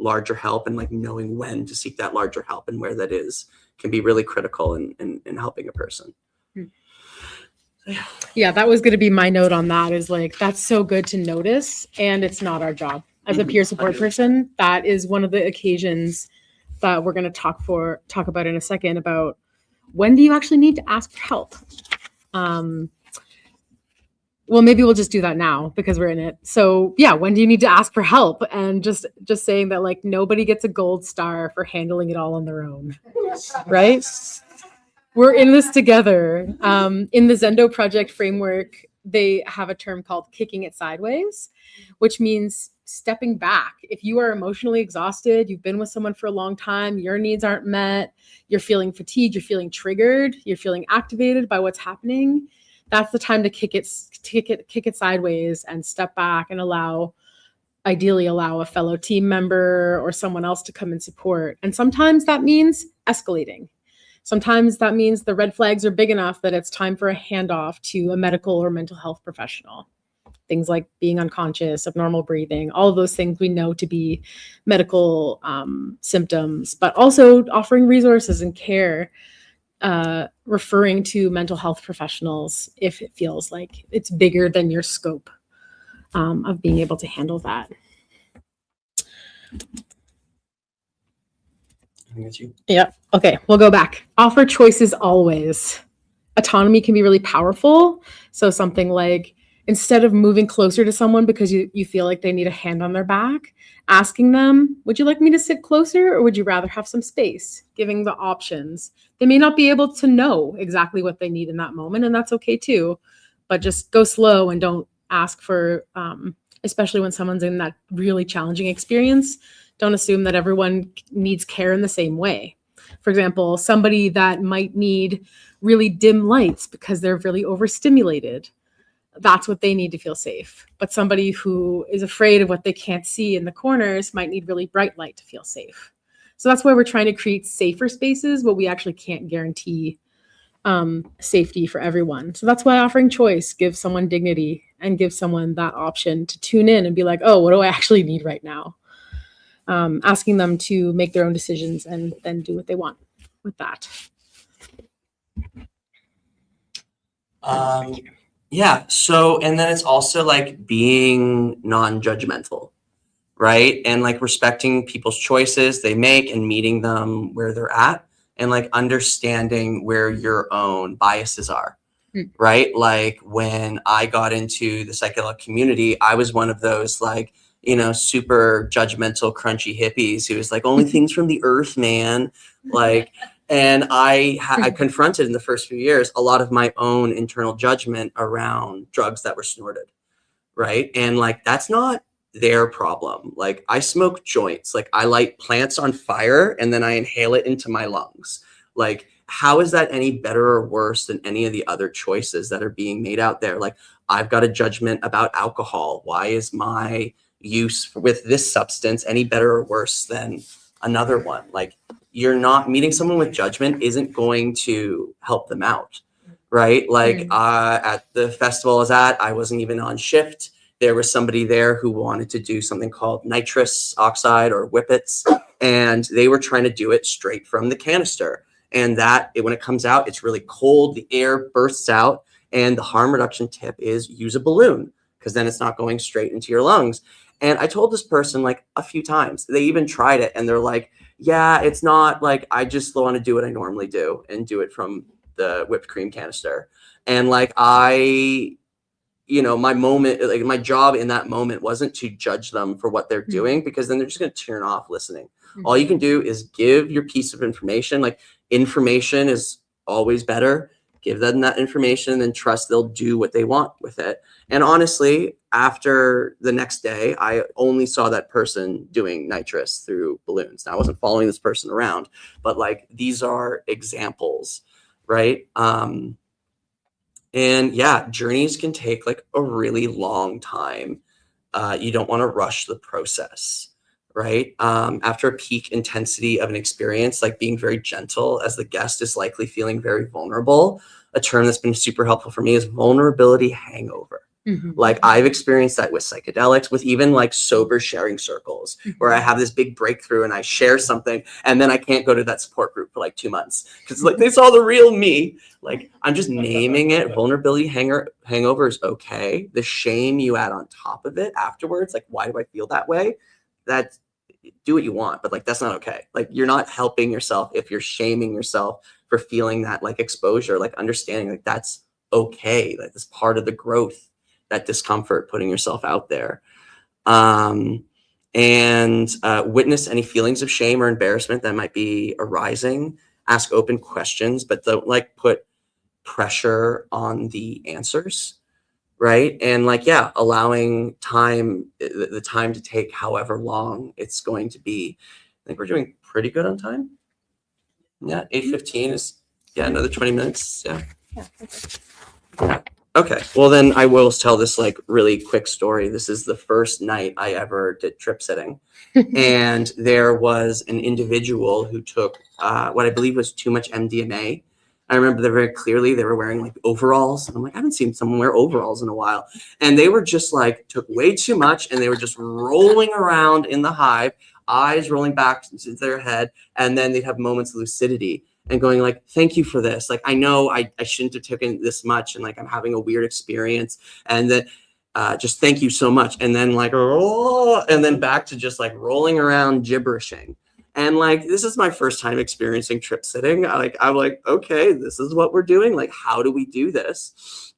larger help, and like knowing when to seek that larger help and where that is can be really critical in helping a person. Yeah, that was going to be my note on that is like, that's so good to notice. And it's not our job as a peer support person. That is one of the occasions that we're going to talk about in a second about when do you actually need to ask for help? well, maybe we'll just do that now because we're in it. So yeah, when do you need to ask for help? And just saying that, like, nobody gets a gold star for handling it all on their own, right? We're in this together. In the Zendo project framework, they have a term called kicking it sideways, which means stepping back. If you are emotionally exhausted, you've been with someone for a long time, your needs aren't met, you're feeling fatigued, you're feeling triggered, you're feeling activated by what's happening, that's the time to kick it sideways and step back and ideally allow a fellow team member or someone else to come and support. And sometimes that means escalating. Sometimes that means the red flags are big enough that it's time for a handoff to a medical or mental health professional. Things like being unconscious, abnormal breathing, all of those things we know to be medical symptoms, but also offering resources and care, referring to mental health professionals if it feels like it's bigger than your scope of being able to handle that. Yeah. Okay. We'll go back. Offer choices always. Autonomy can be really powerful. So something like, instead of moving closer to someone because you feel like they need a hand on their back, asking them, would you like me to sit closer or would you rather have some space? Giving the options. They may not be able to know exactly what they need in that moment, and that's okay too. But just go slow and don't ask for, especially when someone's in that really challenging experience, don't assume that everyone needs care in the same way. For example, somebody that might need really dim lights because they're really overstimulated, that's what they need to feel safe. But somebody who is afraid of what they can't see in the corners might need really bright light to feel safe. So that's why we're trying to create safer spaces, but we actually can't guarantee safety for everyone. So that's why offering choice gives someone dignity and gives someone that option to tune in and be like, oh, what do I actually need right now? Asking them to make their own decisions and then do what they want with that. Yeah. So, and then it's also like being non-judgmental, right? And like respecting people's choices they make and meeting them where they're at, and like understanding where your own biases are, right? Like when I got into the psychedelic community, I was one of those like, you know, super judgmental, crunchy hippies who was like, only things from the earth, man. Like, and I confronted in the first few years a lot of my own internal judgment around drugs that were snorted, right? And like, that's not their problem. Like, I smoke joints. Like, I light plants on fire and then I inhale it into my lungs. Like, how is that any better or worse than any of the other choices that are being made out there? Like, I've got a judgment about alcohol. Why is my use with this substance any better or worse than another one? Like, you're not meeting someone with judgment isn't going to help them out, right? Like at the festival I was at, I wasn't even on shift. There was somebody there who wanted to do something called nitrous oxide or whippets, and they were trying to do it straight from the canister. And that when it comes out, it's really cold, the air bursts out, and the harm reduction tip is use a balloon because then it's not going straight into your lungs. And I told this person like a few times, they even tried it and they're like, yeah, it's not like, I just want to do what I normally do and do it from the whipped cream canister. And like, my moment, like my job in that moment wasn't to judge them for what they're doing, because then they're just going to turn off listening. All you can do is give your piece of information. Like, information is always better. Give them that information and trust they'll do what they want with it. And honestly, after the next day, I only saw that person doing nitrous through balloons. Now, I wasn't following this person around, but like, these are examples, right? And yeah, journeys can take like a really long time. You don't want to rush the process, right? After a peak intensity of an experience, like being very gentle as the guest is likely feeling very vulnerable. A term that's been super helpful for me is vulnerability hangover. Like, I've experienced that with psychedelics, with even like sober sharing circles, where I have this big breakthrough and I share something and then I can't go to that support group for like 2 months because like they saw the real me. Like, I'm just naming it. Vulnerability hangover is okay. The shame you add on top of it afterwards, like, why do I feel that way? That's, do what you want, but like, that's not okay. Like, you're not helping yourself if you're shaming yourself for feeling that like exposure. Like, understanding like that's okay. Like, that's part of the growth that discomfort, putting yourself out there. And witness any feelings of shame or embarrassment that might be arising. Ask open questions, but don't like put pressure on the answers, right? And like, yeah, allowing time, the time to take however long it's going to be. I think we're doing pretty good on time. Yeah, 8:15 is, yeah, another 20 minutes. Yeah. Yeah. Okay, well then I will tell this like really quick story. This is the first night I ever did trip sitting. And there was an individual who took what I believe was too much MDMA. I remember that very clearly. They were wearing like overalls. And I'm like, I haven't seen someone wear overalls in a while. And they were just like, took way too much, and they were just rolling around in the hive, eyes rolling back into their head. And then they'd have moments of lucidity and going like, thank you for this. Like, I know I shouldn't have taken this much, and like I'm having a weird experience, and then just thank you so much. And then like, oh, and then back to just like rolling around gibberishing. And like, this is my first time experiencing trip sitting. I'm like, okay, this is what we're doing. Like, how do we do this?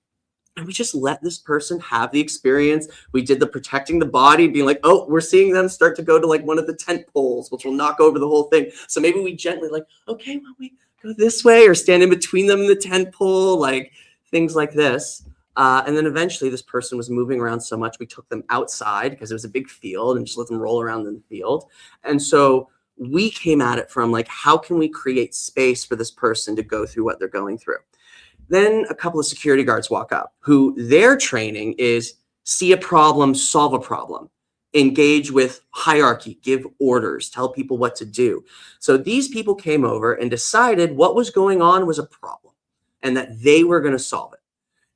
And we just let this person have the experience. We did the protecting the body, being like, oh, we're seeing them start to go to like one of the tent poles, which will knock over the whole thing. So maybe we gently like, okay, well, we go this way, or stand in between them in the tent pole, like things like this. And then eventually this person was moving around so much, we took them outside because it was a big field, and just let them roll around in the field. And so we came at it from like, how can we create space for this person to go through what they're going through? Then a couple of security guards walk up, who their training is see a problem, solve a problem, engage with hierarchy, give orders, tell people what to do. So these people came over and decided what was going on was a problem and that they were going to solve it.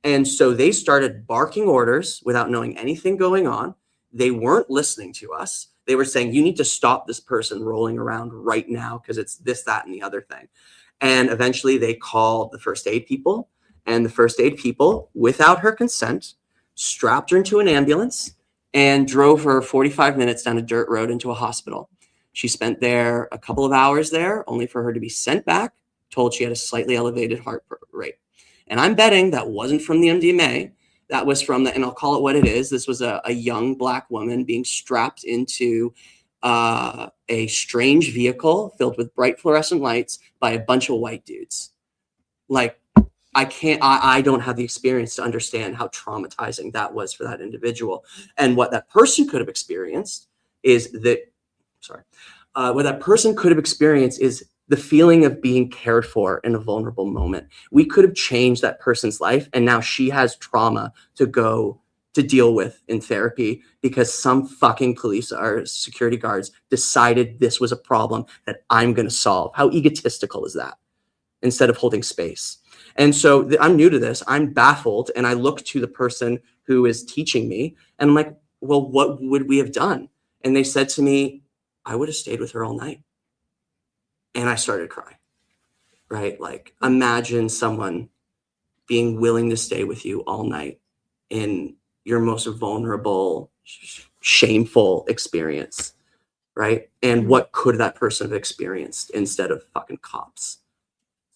And so they started barking orders without knowing anything going on. They weren't listening to us. They were saying, you need to stop this person rolling around right now because it's this, that, and the other thing. And eventually they called the first aid people, and the first aid people, without her consent, strapped her into an ambulance and drove her 45 minutes down a dirt road into a hospital. She spent there a couple of hours there, only for her to be sent back, told she had a slightly elevated heart rate. And I'm betting that wasn't from the MDMA. That was from and I'll call it what it is. This was a young Black woman being strapped into a strange vehicle filled with bright fluorescent lights by a bunch of white dudes. Like, I don't have the experience to understand how traumatizing that was for that individual. And what that person could have experienced is what that person could have experienced is the feeling of being cared for in a vulnerable moment. We could have changed that person's life, and now she has trauma to go to deal with in therapy because some fucking police or security guards decided this was a problem that I'm going to solve. How egotistical is that? Instead of holding space. And so I'm new to this. I'm baffled, and I look to the person who is teaching me, and I'm like, well, what would we have done? And they said to me, I would have stayed with her all night. And I started crying, right? Like, imagine someone being willing to stay with you all night in your most vulnerable, shameful experience, right? And what could that person have experienced instead of fucking cops?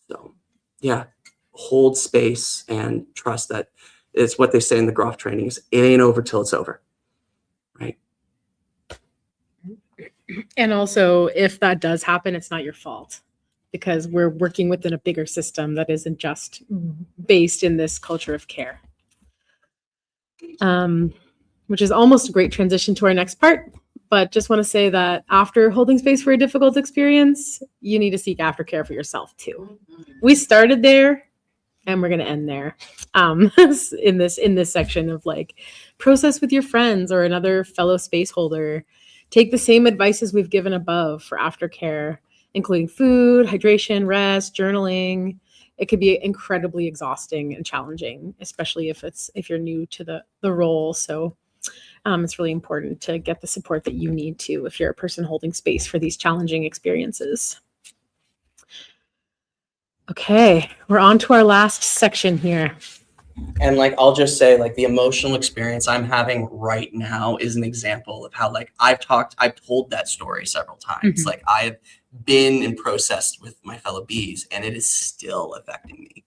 So, yeah, hold space and trust that it's what they say in the Groff training is it ain't over till it's over, right? And also, if that does happen, it's not your fault, because we're working within a bigger system that isn't just based in this culture of care. Which is almost a great transition to our next part. But just want to say that after holding space for a difficult experience, you need to seek aftercare for yourself too. We started there, and we're going to end there in this section of like process with your friends or another fellow space holder. Take the same advice as we've given above for aftercare, including food, hydration, rest, journaling. It could be incredibly exhausting and challenging, especially if you're new to the role. So it's really important to get the support that you need to if you're a person holding space for these challenging experiences. Okay, we're on to our last section here. And like, I'll just say, like, the emotional experience I'm having right now is an example of how, like, I've told that story several times. Like, I've been and processed with my fellow bees, and it is still affecting me.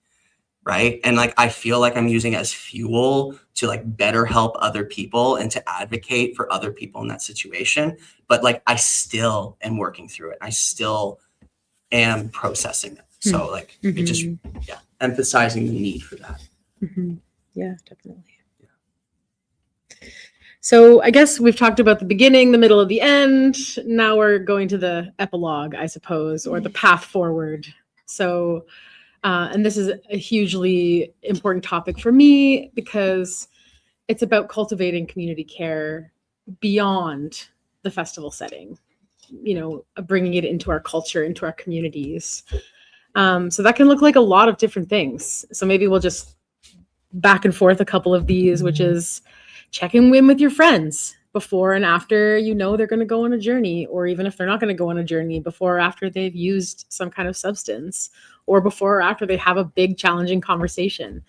right? And like I feel like I'm using it as fuel to like better help other people and to advocate for other people in that situation. But like I still am working through it. I still am processing it. So like it just emphasizing the need for that. Yeah, definitely. So I guess we've talked about the beginning, the middle, and the end. Now we're going to the epilogue, I suppose, or the path forward. So, and this is a hugely important topic for me because it's about cultivating community care beyond the festival setting, you know, bringing it into our culture, into our communities. So that can look like a lot of different things. So maybe we'll just back and forth a couple of these, which is checking in with your friends before and after you know they're going to go on a journey, or even if they're not going to go on a journey, before or after they've used some kind of substance, or before or after they have a big challenging conversation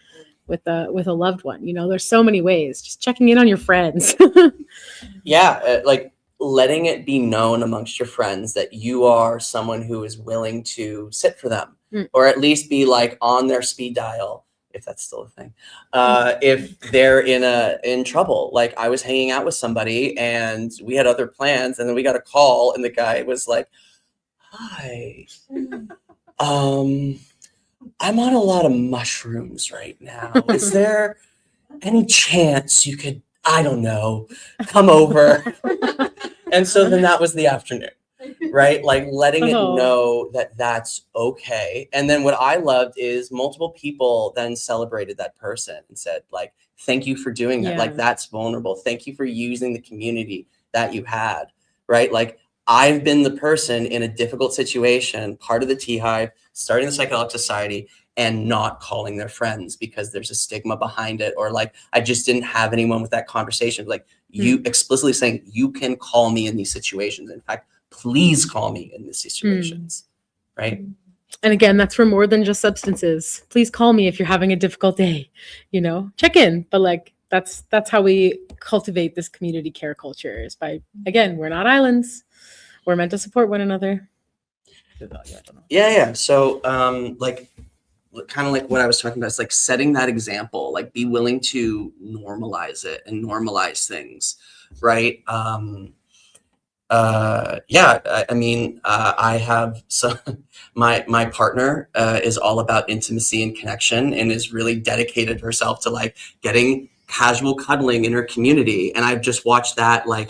with a loved one. You know, there's so many ways. Just checking in on your friends. Like letting it be known amongst your friends that you are someone who is willing to sit for them, or at least be like on their speed dial, if that's still a thing, if they're in trouble. Like I was hanging out with somebody and we had other plans, and then we got a call and the guy was like, "Hi, I'm on a lot of mushrooms right now. Is there any chance you could, I don't know, come over?" And so then that was the afternoon. Right? Like letting it know that that's okay. And then what I loved is multiple people then celebrated that person and said like, thank you for doing that. Yeah. Like that's vulnerable. Thank you for using the community that you had, right? Like I've been the person in a difficult situation, part of the Tea Hive, starting the Psychedelic Society, and not calling their friends because there's a stigma behind it. Or like, I just didn't have anyone with that conversation. Like you explicitly saying, you can call me in these situations. In fact, please call me in these situations, right? And again, that's for more than just substances. Please call me if you're having a difficult day, you know, check in. But like, that's how we cultivate this community care culture, is by, again, we're not islands. We're meant to support one another. Yeah. So like, kind of like what I was talking about, it's like setting that example, like be willing to normalize it and normalize things, right? I have some, my partner is all about intimacy and connection and is really dedicated herself to like getting casual cuddling in her community. And I've just watched that like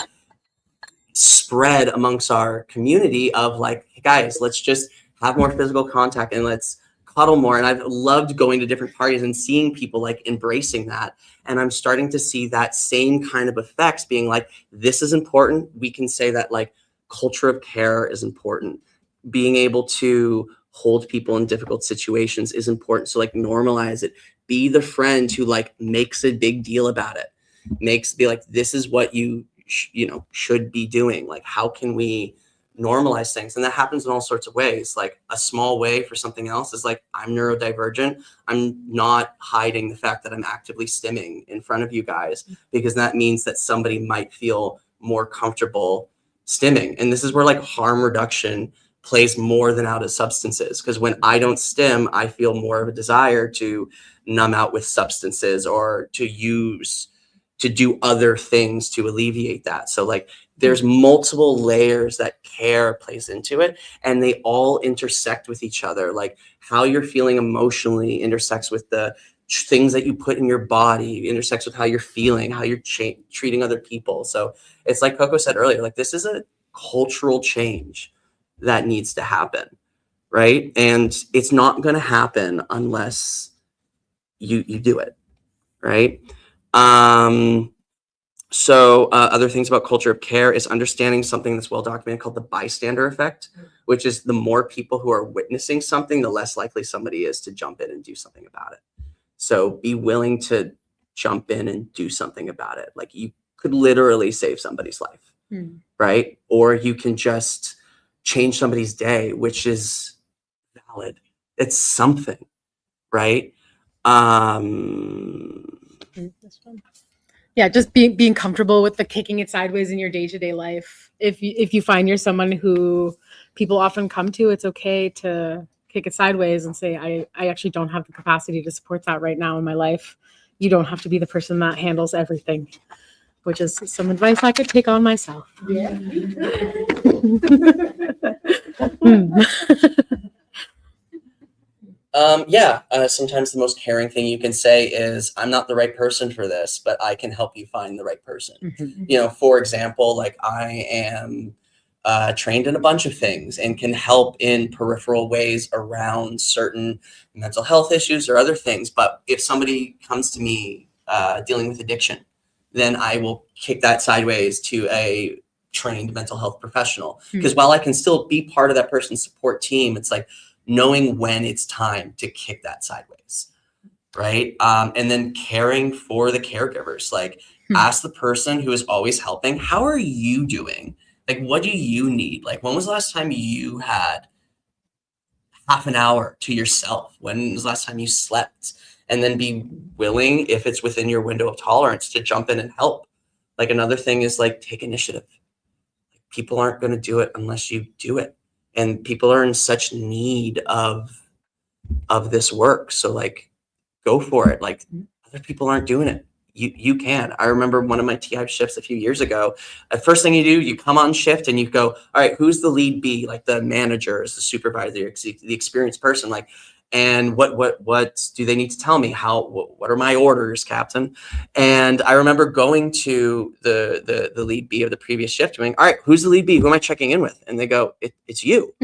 spread amongst our community of like, hey guys, let's just have more physical contact and let's cuddle more. And I've loved going to different parties and seeing people like embracing that. And I'm starting to see that same kind of effects being like, this is important. We can say that like culture of care is important. Being able to hold people in difficult situations is important. So like normalize it. Be the friend who like makes a big deal about it. Be like, this is what you should be doing. Like, how can we normalize things? And that happens in all sorts of ways. Like a small way for something else is like, I'm neurodivergent. I'm not hiding the fact that I'm actively stimming in front of you guys, because that means that somebody might feel more comfortable stimming. And this is where like harm reduction plays more than out of substances. Because when I don't stim, I feel more of a desire to numb out with substances or to do other things to alleviate that. So like there's multiple layers that care plays into it, and they all intersect with each other. Like how you're feeling emotionally intersects with the things that you put in your body, intersects with how you're feeling, how you're treating other people. So it's like Coco said earlier, like this is a cultural change that needs to happen, right? And it's not going to happen unless you do it, right? So other things about culture of care is understanding something that's well documented called the bystander effect, which is the more people who are witnessing something, the less likely somebody is to jump in and do something about it. So be willing to jump in and do something about it. Like you could literally save somebody's life, right? Or you can just change somebody's day, which is valid. It's something, right? Yeah, just being comfortable with the kicking it sideways in your day-to-day life. If you find you're someone who people often come to, it's okay to kick it sideways and say, I actually don't have the capacity to support that right now in my life. You don't have to be the person that handles everything, which is some advice I could take on myself. Yeah. Sometimes the most caring thing you can say is, I'm not the right person for this, but I can help you find the right person. For example, like I am trained in a bunch of things and can help in peripheral ways around certain mental health issues or other things. But if somebody comes to me dealing with addiction, then I will kick that sideways to a trained mental health professional. Because while I can still be part of that person's support team, it's like knowing when it's time to kick that sideways, right? And then caring for the caregivers, like ask the person who is always helping, how are you doing? Like, what do you need? Like, when was the last time you had half an hour to yourself? When was the last time you slept? And then be willing, if it's within your window of tolerance, to jump in and help. Like, another thing is like, take initiative. People aren't going to do it unless you do it. And people are in such need of this work. So like, go for it. Like, other people aren't doing it. You can. I remember one of my Tea Hive shifts a few years ago. The first thing you do, you come on shift and you go, all right, who's the lead B? Like the manager, is the supervisor, the experienced person. Like, and what do they need to tell me? What are my orders, Captain? And I remember going to the lead B of the previous shift, going, all right, who's the lead B? Who am I checking in with? And they go, it's you.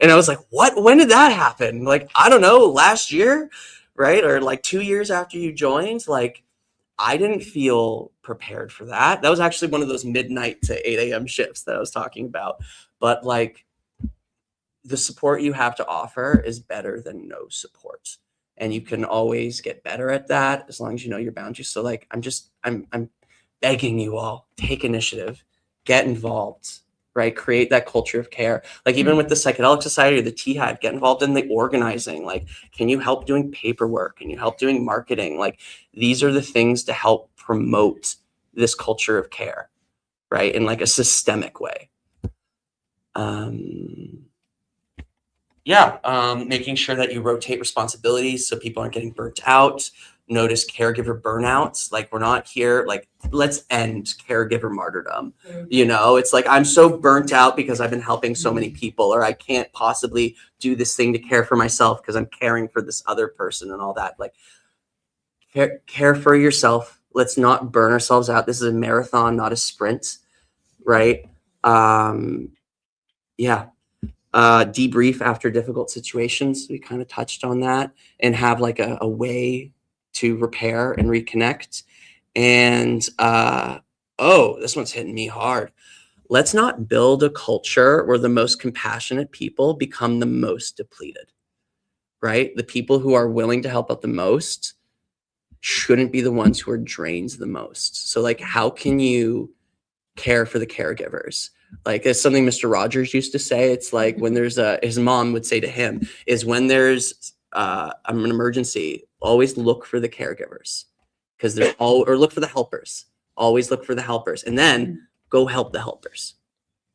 And I was like, what? When did that happen? Like, I don't know, last year, right? Or like 2 years after you joined. Like, I didn't feel prepared for that. That was actually one of those midnight to 8 a.m. shifts that I was talking about. But like, the support you have to offer is better than no support. And you can always get better at that as long as you know your boundaries. So like, I'm begging you all, take initiative, get involved, right? Create that culture of care. Like even with the Psychedelic Society or the Tea Hive, get involved in the organizing. Like, can you help doing paperwork? Can you help doing marketing? Like, these are the things to help promote this culture of care, right? In like a systemic way. Making sure that you rotate responsibilities so people aren't getting burnt out. Notice caregiver burnouts. Like, we're not here, like, let's end caregiver martyrdom. It's like, I'm so burnt out because I've been helping so many people, or I can't possibly do this thing to care for myself because I'm caring for this other person and all that. Like, care for yourself. Let's not burn ourselves out. This is a marathon, not a sprint, right? Debrief after difficult situations. We kind of touched on that, and have like a way to repair and reconnect. And this one's hitting me hard. Let's not build a culture where the most compassionate people become the most depleted, right? The people who are willing to help out the most shouldn't be the ones who are drained the most. So like, how can you care for the caregivers? Like, it's something Mr. Rogers used to say. It's like, when there's his mom would say to him, is when there's an emergency, always look for the caregivers, because or look for the helpers. Always look for the helpers, and then go help the helpers,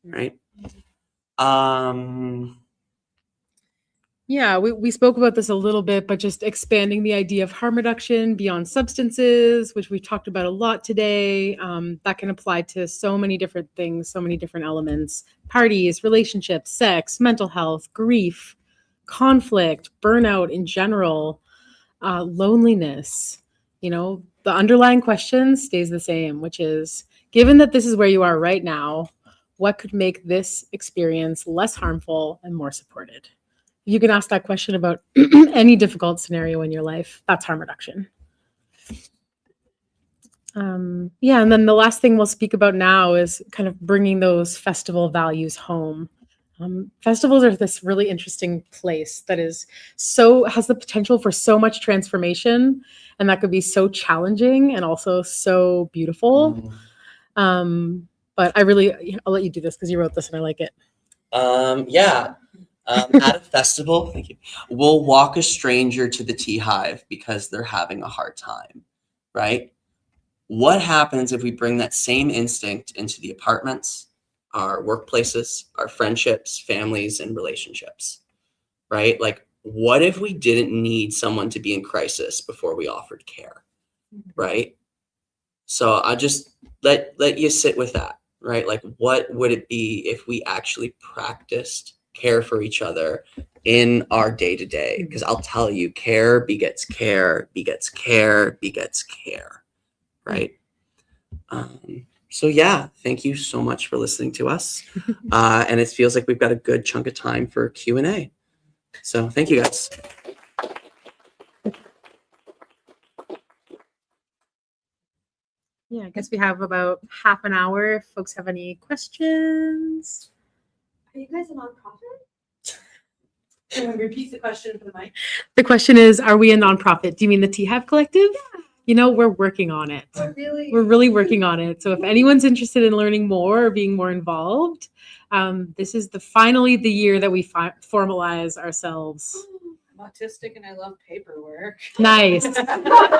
right? Yeah, we spoke about this a little bit, but just expanding the idea of harm reduction beyond substances, which we talked about a lot today, that can apply to so many different things, so many different elements: parties, relationships, sex, mental health, grief, conflict, burnout in general, loneliness. The underlying question stays the same, which is, given that this is where you are right now, what could make this experience less harmful and more supported? You can ask that question about any difficult scenario in your life. That's harm reduction. And then the last thing we'll speak about now is kind of bringing those festival values home. Festivals are this really interesting place that has the potential for so much transformation, and that could be so challenging and also so beautiful. But I'll let you do this because you wrote this and I like it. At a festival, thank you, we'll walk a stranger to the Tea Hive because they're having a hard time, right? What happens if we bring that same instinct into the apartments, our workplaces, our friendships, families, and relationships, right? Like, what if we didn't need someone to be in crisis before we offered care, right? So I just let you sit with that, right? Like, what would it be if we actually practiced care for each other in our day-to-day? Because I'll tell you, care begets care, begets care, begets care, right? So yeah, thank you so much for listening to us. And it feels like we've got a good chunk of time for Q&A. So thank you, guys. Yeah, I guess we have about half an hour if folks have any questions. Are you guys a nonprofit? Can we repeat the question for the mic? The question is, are we a nonprofit? Do you mean the Tea Hive Collective? Yeah. You know, we're working on it. Oh, really? We're really working on it. So if anyone's interested in learning more or being more involved, this is finally the year that we formalize ourselves. I'm autistic and I love paperwork. Nice.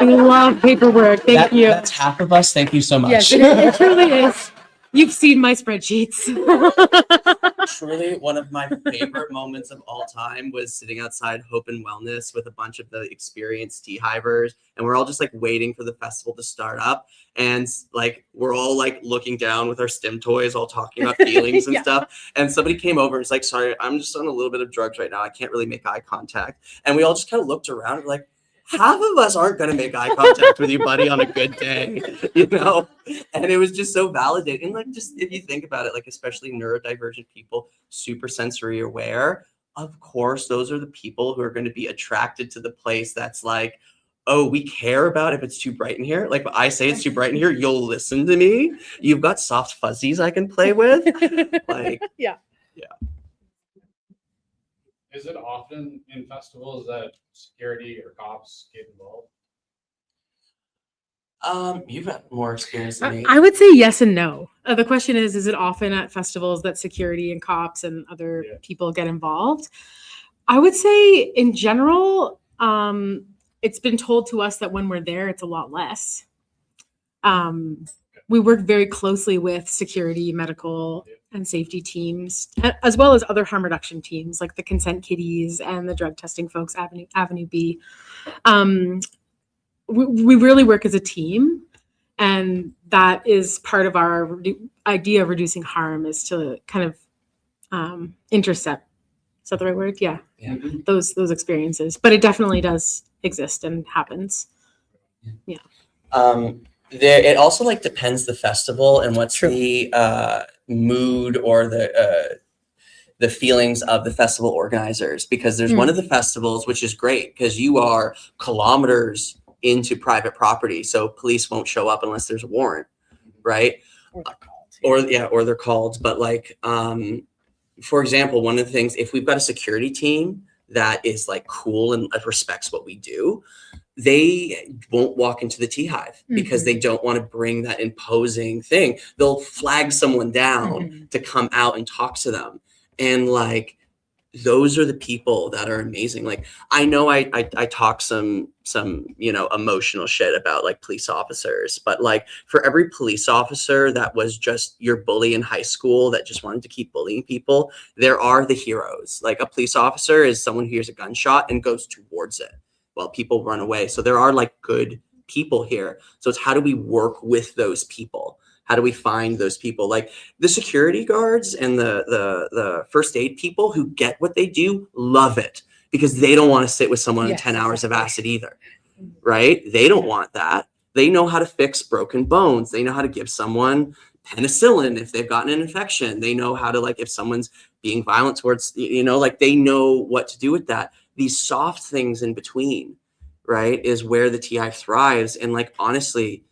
We love paperwork. Thank you. That's half of us. Thank you so much. Yes, it truly is. You've seen my spreadsheets. Truly, one of my favorite moments of all time was sitting outside Hope and Wellness with a bunch of the experienced tea hivers, and we're all just like waiting for the festival to start up, and like we're all like looking down with our stim toys, all talking about feelings and Yeah. stuff. And somebody came over and was like, "Sorry, I'm just on a little bit of drugs right now. I can't really make eye contact." And we all just kind of looked around and like, half of us aren't going to make eye contact with you, buddy, on a good day, you know? And it was just so validating. And like, just if you think about it, like, especially neurodivergent people, super sensory aware, of course, those are the people who are going to be attracted to the place that's like, oh, we care about if it's too bright in here. Like, if I say it's too bright in here, you'll listen to me. You've got soft fuzzies I can play with. Like, Yeah. Is it often in festivals that security or cops get involved? You've got more experience than me. I would say yes and no. The question is it often at festivals that security and cops and other people get involved? I would say in general, it's been told to us that when we're there, it's a lot less. We work very closely with security, medical, and safety teams, as well as other harm reduction teams like the consent kitties and the drug testing folks, Avenue B. We really work as a team, and that is part of our idea of reducing harm, is to kind of intercept. Is that the right word? Yeah. Those experiences, but it definitely does exist and happens. Yeah. It also like depends the festival and what's True. the mood or the feelings of the festival organizers, because there's one of the festivals which is great because you are kilometers into private property, so police won't show up unless there's a warrant, right? Or they're called. But like, for example, one of the things, if we've got a security team that is like cool and respects what we do, they won't walk into the Tea Hive because they don't want to bring that imposing thing. They'll flag someone down to come out and talk to them. And like, those are the people that are amazing. Like, I know I talk some, you know, emotional shit about like police officers, but like for every police officer that was just your bully in high school that just wanted to keep bullying people, there are the heroes. Like, a police officer is someone who hears a gunshot and goes towards it while people run away. So there are like good people here. So it's how do we work with those people? How do we find those people? Like the security guards and the first aid people who get what they do love it because they don't want to sit with someone in 10 hours of acid either, right? They don't want that. They know how to fix broken bones. They know how to give someone penicillin if they've gotten an infection. They know how to, like, if someone's being violent towards, you know, like they know what to do with that. These soft things in between, right, is where the Tea Hive thrives. And like, honestly,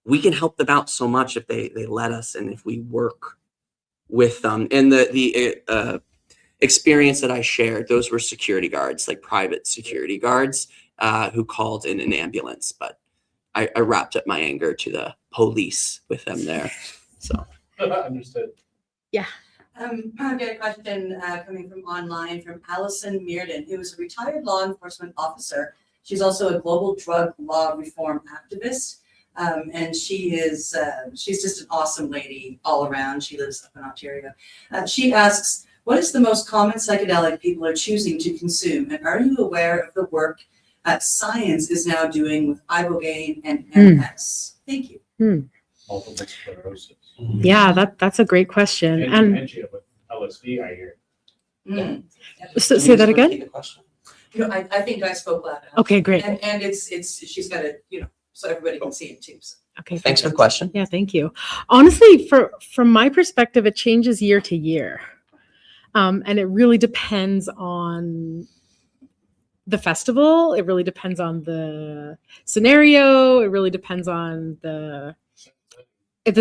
we can help them out so much if they let us and if we work with them. And the experience that I shared, those were security guards, like private security guards who called in an ambulance. But I wrapped up my anger to the police with them there. So Understood. Yeah. I've got a question coming from online from Allison Mearden, who is a retired law enforcement officer. She's also a global drug law reform activist. And she's just an awesome lady all around. She lives up in Ontario. She asks, What is the most common psychedelic people are choosing to consume? And are you aware of the work science is now doing with ibogaine and MS? Thank you. Multiple sclerosis. Yeah, that's a great question. And Dementia with LSD, I hear. so, say that again. Repeat the question. I think I spoke loud enough. Okay, great. And it's she's got it, so everybody can see it too. So. Okay, Thanks for the question. Yeah, thank you. Honestly, from my perspective, it changes year to year. And it really depends on the festival. It really depends on the scenario. It really depends on the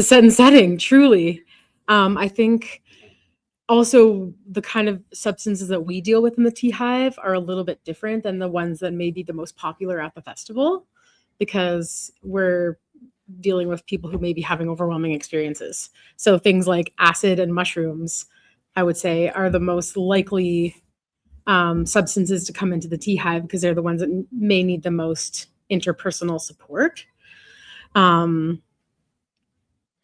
set and setting, truly. I think also the kind of substances that we deal with in the Tea Hive are a little bit different than the ones that may be the most popular at the festival, because we're dealing with people who may be having overwhelming experiences. So things like acid and mushrooms, I would say, are the most likely substances to come into the Tea Hive, because they're the ones that may need the most interpersonal support.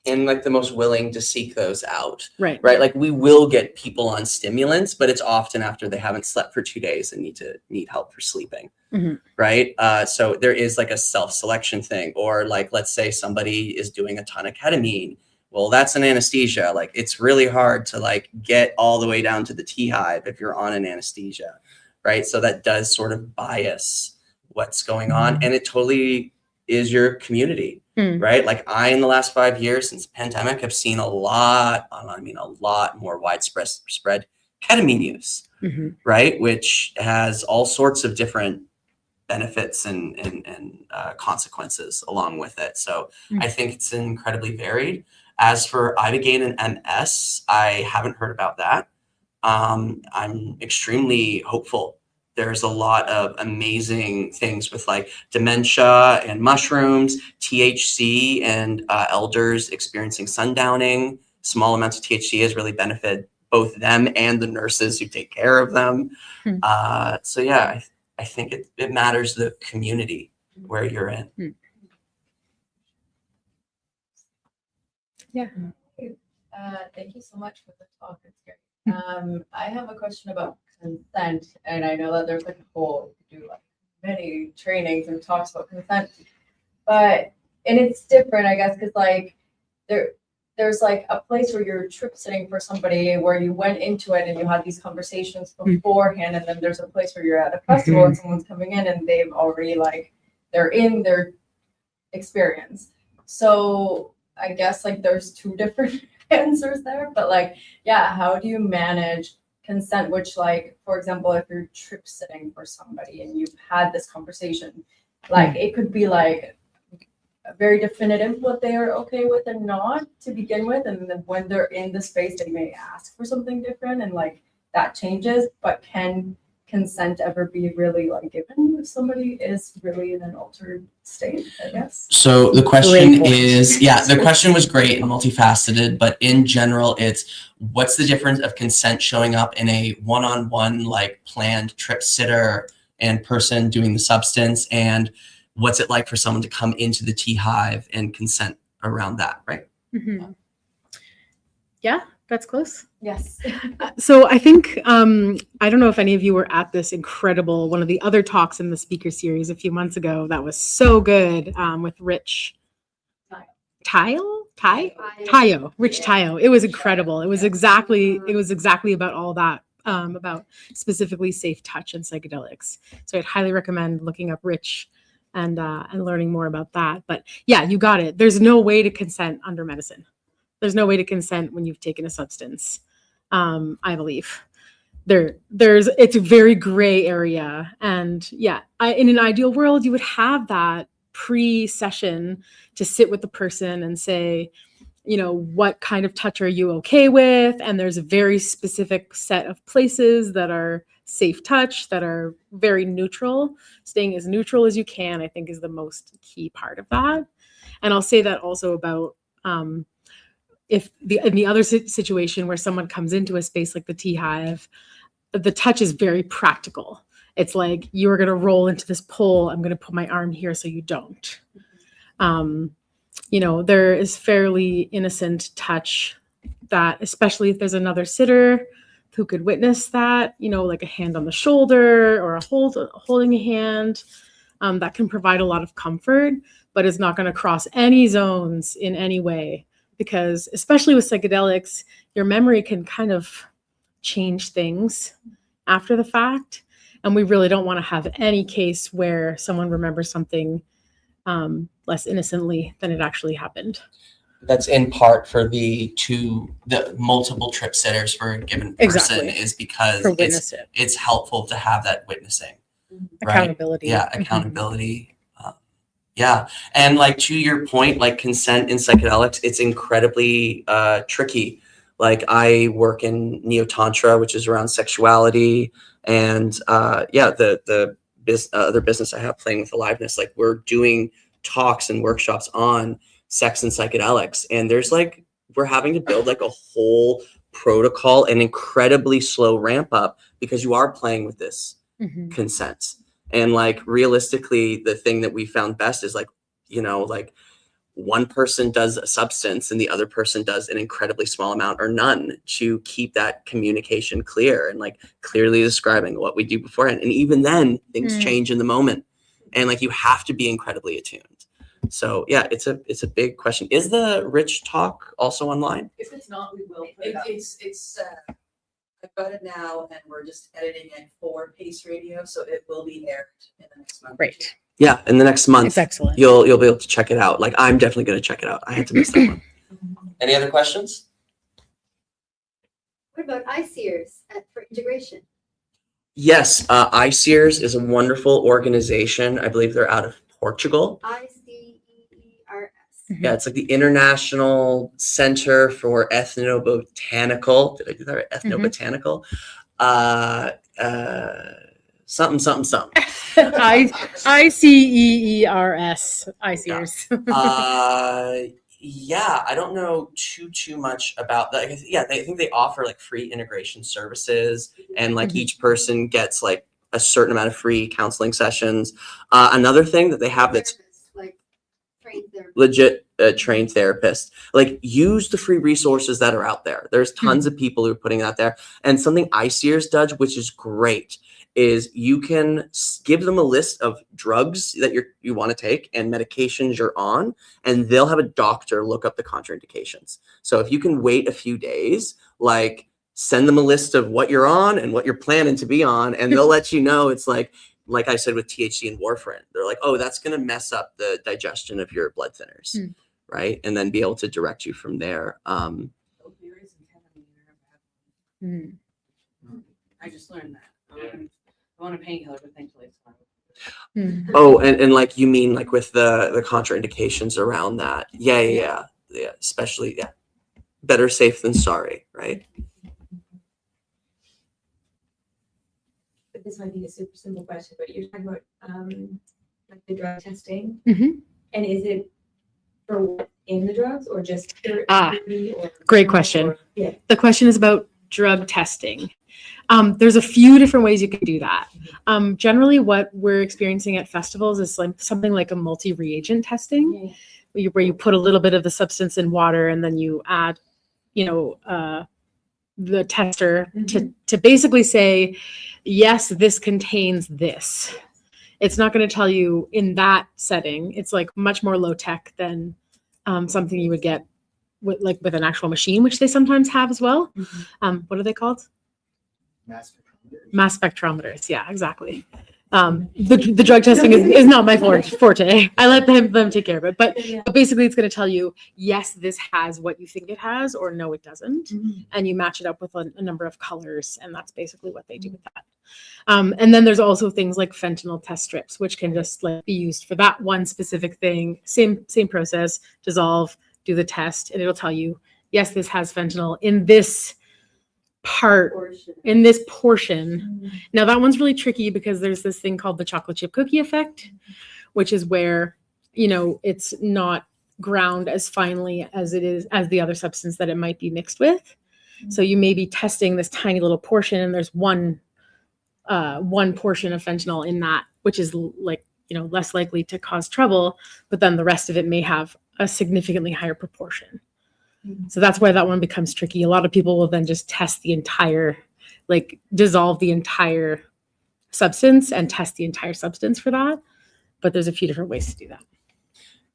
And like the most willing to seek those out. Right. Like we will get people on stimulants, but it's often after they haven't slept for 2 days and need help for sleeping. Mm-hmm. Right. So there is like a self-selection thing, or like, let's say somebody is doing a ton of ketamine. Well, that's an anesthesia. Like it's really hard to like get all the way down to the Tea Hive if you're on an anesthesia. Right. So that does sort of bias what's going on. And it totally is your community. Right. Like in the last 5 years since the pandemic, have seen a lot more widespread ketamine use. Mm-hmm. Right. Which has all sorts of different benefits and consequences along with it. So I think it's incredibly varied. As for ibogaine and MS, I haven't heard about that. I'm extremely hopeful. There's a lot of amazing things with like dementia and mushrooms, THC and elders experiencing sundowning. Small amounts of THC has really benefited both them and the nurses who take care of them. So yeah, I think it matters the community where you're in. Yeah. Thank you so much for the talk. It's great. I have a question about consent, and I know that there's like a whole, you do like many trainings and talks about consent, and it's different, I guess, because like there's like a place where you're trip sitting for somebody where you went into it and you had these conversations beforehand, and then there's a place where you're at a festival and someone's coming in and they've already they're in their experience. So I guess like there's two different answers there, but like, yeah, how do you manage consent, which like, for example, if you're trip sitting for somebody and you've had this conversation, like it could be like very definitive what they are okay with and not to begin with, and then when they're in the space they may ask for something different, and like that changes. But can consent ever be really like given if somebody is really in an altered state, I guess? So the question is, the question was great and multifaceted, but in general, it's what's the difference of consent showing up in a one-on-one, like planned trip sitter and person doing the substance, and what's it like for someone to come into the Tea Hive and consent around that, right? Mm-hmm. Yeah, that's close. Yes. So I think, I don't know if any of you were at this incredible, one of the other talks in the speaker series a few months ago that was so good, with Rich Tayo. It was incredible. It was exactly about all that, about specifically safe touch and psychedelics. So I'd highly recommend looking up Rich and learning more about that. But yeah, you got it. There's no way to consent under medicine. There's no way to consent when you've taken a substance. I believe it's a very gray area. And yeah, in an ideal world, you would have that pre-session to sit with the person and say, what kind of touch are you okay with? And there's a very specific set of places that are safe touch, that are very neutral. Staying as neutral as you can, I think, is the most key part of that. And I'll say that also about, if in the other situation where someone comes into a space like the Tea Hive, the touch is very practical. It's like, you're going to roll into this pole. I'm going to put my arm here so you don't. There is fairly innocent touch that, especially if there's another sitter, who could witness that, like a hand on the shoulder or holding a hand, that can provide a lot of comfort, but it's not going to cross any zones in any way, because especially with psychedelics, your memory can kind of change things after the fact. And we really don't want to have any case where someone remembers something less innocently than it actually happened. That's in part for the multiple trip sitters for a given person, is because it's helpful to have that witnessing. Accountability. Right? Yeah, accountability. Yeah. And like to your point, like consent in psychedelics, it's incredibly tricky. Like I work in neo-tantra, which is around sexuality, and the other business I have, Playing with Aliveness, like we're doing talks and workshops on sex and psychedelics, and there's like we're having to build like a whole protocol and incredibly slow ramp up, because you are playing with this consent. And like realistically, the thing that we found best is like, like one person does a substance and the other person does an incredibly small amount or none, to keep that communication clear and like clearly describing what we do beforehand. And even then things change in the moment, and like you have to be incredibly attuned. So yeah, it's a big question. Is the Rich talk also online? If it's not, we will. It's I've got it now, and we're just editing it for Pace Radio, so it will be aired in the next month. Great. Yeah, in the next month. It's excellent. You'll be able to check it out. Like I'm definitely going to check it out. I had to miss that one. Any other questions? What about ICEERS for integration? Yes, ICEERS is a wonderful organization. I believe they're out of Portugal. ICEERS. Yeah, it's like the International Center for Ethnobotanical. Did I do that right? Ethnobotanical. Something. ICEERS. ICEERS. Yeah, I don't know too much about that. Yeah, I think they offer like free integration services, and like each person gets like a certain amount of free counseling sessions. Another thing that they have that's legit trained therapist, like use the free resources that are out there. There's tons of people who are putting out there, and something ICEERS does, which is great, is you can give them a list of drugs that you want to take and medications you're on, and they'll have a doctor look up the contraindications. So if you can wait a few days, like send them a list of what you're on and what you're planning to be on, and they'll let you know. It's like I said with THC and warfarin, they're like, oh, that's going to mess up the digestion of your blood thinners, right? And then be able to direct you from there. I just learned that. I want a painkiller, but thankfully it's fine. Oh, and like you mean like with the contraindications around that? Yeah. Especially, better safe than sorry, right? This might be a super simple question, but you're talking about like the drug testing, and is it for what's in the drugs or just great question. The question is about drug testing. There's a few different ways you can do that. Generally, what we're experiencing at festivals is like something like a multi-reagent testing, where you put a little bit of the substance in water and then you add, the tester to basically say, yes, this contains this. It's not going to tell you in that setting. It's like much more low tech than something you would get with an actual machine, which they sometimes have as well. What are they called? Mass spectrometers. Yeah, exactly. The drug testing is not my forte. I let them take care of it. But basically it's going to tell you, yes, this has what you think it has, or no, it doesn't. And you match it up with a number of colors. And that's basically what they do with that. And then there's also things like fentanyl test strips, which can just like be used for that one specific thing. Same process, dissolve, do the test, and it'll tell you, yes, this has fentanyl in this portion. Now that one's really tricky because there's this thing called the chocolate chip cookie effect, which is where, it's not ground as finely as it is as the other substance that it might be mixed with. So you may be testing this tiny little portion, and there's one portion of fentanyl in that, which is like, less likely to cause trouble, but then the rest of it may have a significantly higher proportion. So that's why that one becomes tricky. A lot of people will then just test the entire like dissolve the entire substance and test the entire substance for that. But there's a few different ways to do that.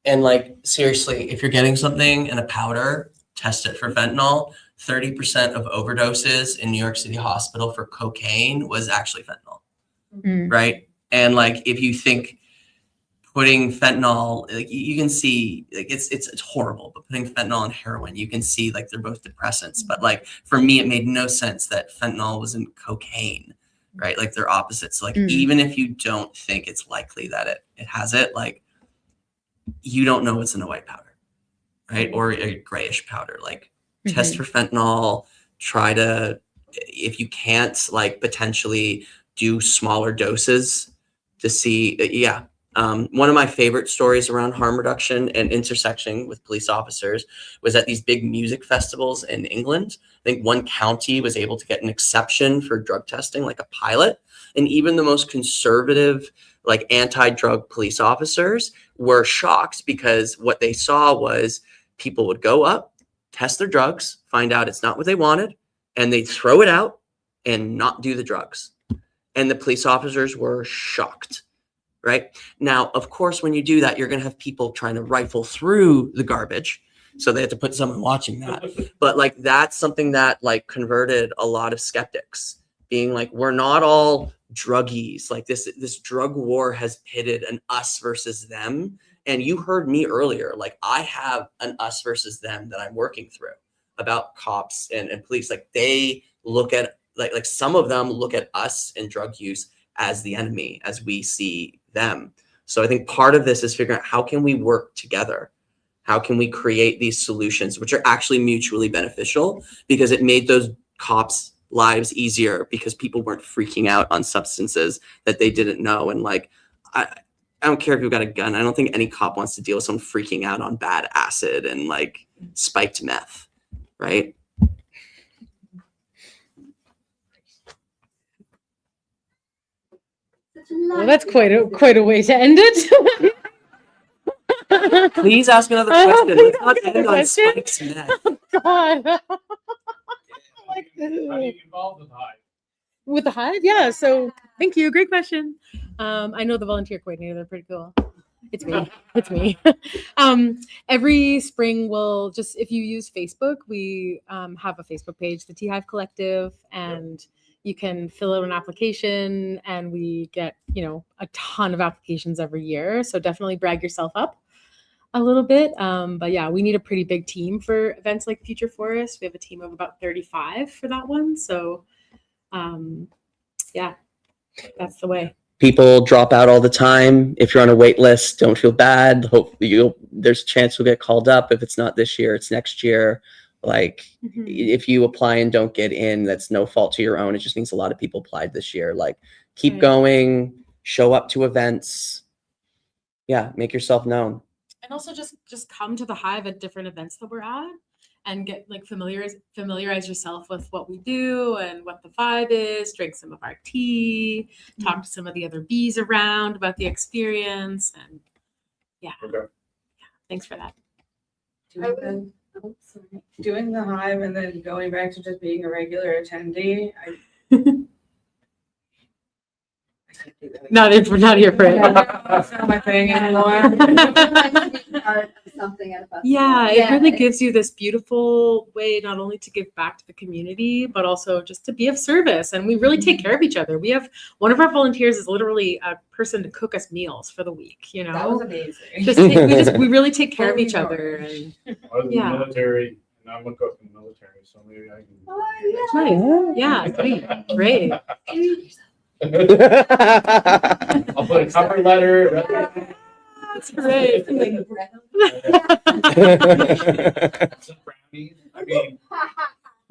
And like, seriously, if you're getting something in a powder, test it for fentanyl. 30% of overdoses in New York City hospital for cocaine was actually fentanyl, right? And like, if you think putting fentanyl, like you can see, like it's horrible, but putting fentanyl and heroin, you can see like they're both depressants. But like, for me, it made no sense that fentanyl was in cocaine, right? Like they're opposites. Like even if you don't think it's likely that it has it, like you don't know what's in a white powder, right? Or a grayish powder. Like test for fentanyl, try to, if you can't, like potentially do smaller doses to see, one of my favorite stories around harm reduction and intersecting with police officers was at these big music festivals in England. I think one county was able to get an exception for drug testing, like a pilot. And even the most conservative, like anti-drug police officers were shocked because what they saw was people would go up, test their drugs, find out it's not what they wanted, and they'd throw it out and not do the drugs. And the police officers were shocked. Right now, of course, when you do that, you're going to have people trying to rifle through the garbage. So they have to put someone watching that. But like, that's something that like converted a lot of skeptics, being like, we're not all druggies. Like this drug war has pitted an us versus them. And you heard me earlier, like I have an us versus them that I'm working through about cops and police. Like they look at, like some of them look at us and drug use as the enemy, as we see them. So I think part of this is figuring out how can we work together? How can we create these solutions which are actually mutually beneficial, because it made those cops' lives easier because people weren't freaking out on substances that they didn't know. And like, I don't care if you've got a gun. I don't think any cop wants to deal with someone freaking out on bad acid and like spiked meth, right? Well, that's quite a way to end it. Please ask another question. Let's not end on spikes meth. Oh, God. How do you involve the Hive? With the Hive? Yeah. So thank you. Great question. I know the volunteer coordinator. They're pretty cool. It's me. It's me. Every spring we'll just, if you use Facebook, we have a Facebook page, the Tea Hive Collective, and you can fill out an application, and we get, a ton of applications every year. So definitely brag yourself up a little bit. But yeah, we need a pretty big team for events like Future Forest. We have a team of about 35 for that one. So yeah, that's the way. People drop out all the time. If you're on a wait list, don't feel bad. Hopefully there's a chance you'll get called up. If it's not this year, it's next year. Like if you apply and don't get in, that's no fault to your own. It just means a lot of people applied this year. Like keep going, show up to events. Yeah, make yourself known. And also just come to the Hive at different events that we're at and get like familiarize yourself with what we do and what the vibe is, drink some of our tea, talk to some of the other bees around about the experience. And yeah, thanks for that. Doing the Hive and then going back to just being a regular attendee. Not here for it. That's not my thing anymore. Yeah, it really gives you this beautiful way not only to give back to the community, but also just to be of service. And we really take care of each other. We have one of our volunteers is literally a person to cook us meals for the week. That was amazing. We really take care of each other. And I was in the military, and I'm a cook in the military, so maybe I can. Oh, yeah. Nice. Yeah, great. I'll put a cover letter. That's great.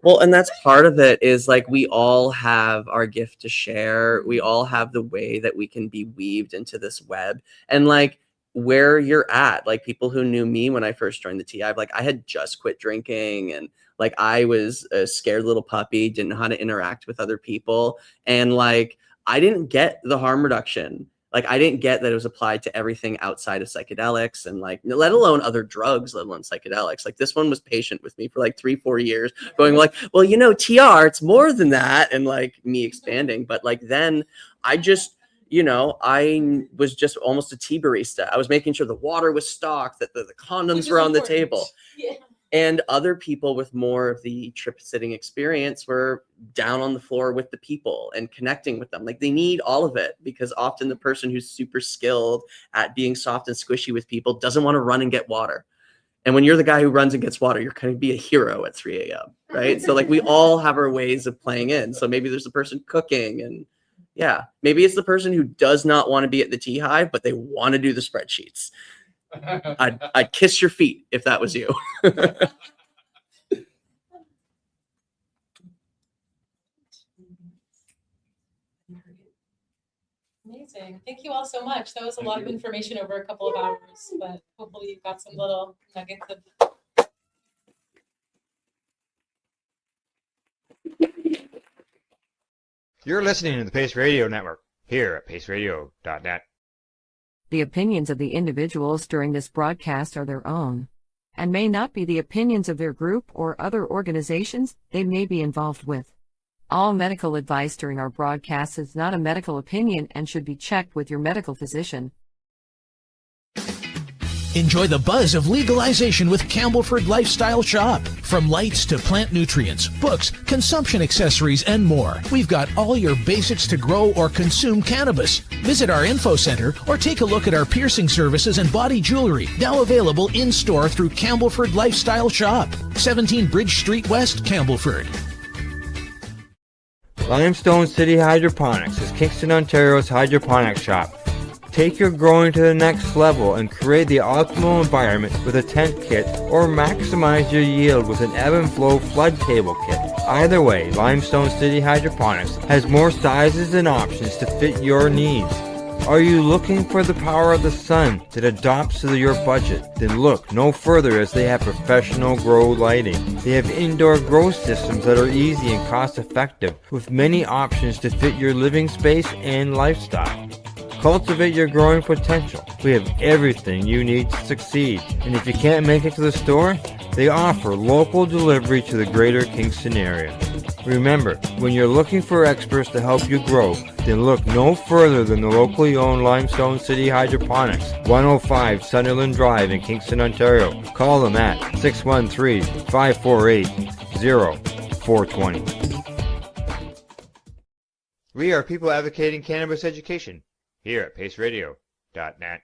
Well, and that's part of it is like we all have our gift to share. We all have the way that we can be weaved into this web. And like where you're at, like people who knew me when I first joined the Tea Hive, like I had just quit drinking and like I was a scared little puppy, didn't know how to interact with other people. And like I didn't get the harm reduction Like, I didn't get that it was applied to everything outside of psychedelics and like, let alone other drugs, let alone psychedelics. Like, this one was patient with me for like 3-4 years, going like, well, you know, TR, it's more than that. And like me expanding. But like, then I just, you know, I was just almost a tea barista. I was making sure the water was stocked, that the condoms were on the table. Yeah. And other people with more of the trip sitting experience were down on the floor with the people and connecting with them. Like, they need all of it, because often the person who's super skilled at being soft and squishy with people doesn't want to run and get water. And when you're the guy who runs and gets water, you're going to be a hero at 3 a.m. Right? So like, we all have our ways of playing in. So maybe there's a person cooking, and yeah, maybe it's the person who does not want to be at the Tea Hive, but they want to do the spreadsheets. I'd kiss your feet if that was you. Amazing. Thank you all so much. That was a lot of information over a couple of hours, but hopefully you've got some little nuggets of. You're listening to the Pace Radio Network here at paceradio.net. The opinions of the individuals during this broadcast are their own, and may not be the opinions of their group or other organizations they may be involved with. All medical advice during our broadcast is not a medical opinion and should be checked with your medical physician. Enjoy the buzz of legalization with Campbellford Lifestyle Shop. From lights to plant nutrients, books, consumption accessories, and more, we've got all your basics to grow or consume cannabis. Visit our info center or take a look at our piercing services and body jewelry, now available in-store through Campbellford Lifestyle Shop, 17 Bridge Street West, Campbellford. Limestone City Hydroponics is Kingston, Ontario's hydroponics shop. Take your growing to the next level and create the optimal environment with a tent kit, or maximize your yield with an ebb and flow flood table kit. Either way, Limestone City Hydroponics has more sizes and options to fit your needs. Are you looking for the power of the sun that adapts to your budget? Then look no further, as they have professional grow lighting. They have indoor grow systems that are easy and cost effective, with many options to fit your living space and lifestyle. Cultivate your growing potential. We have everything you need to succeed. And if you can't make it to the store, they offer local delivery to the greater Kingston area. Remember, when you're looking for experts to help you grow, then look no further than the locally owned Limestone City Hydroponics, 105 Sunderland Drive in Kingston, Ontario. Call them at 613-548-0420. We are people advocating cannabis education here at paceradio.net.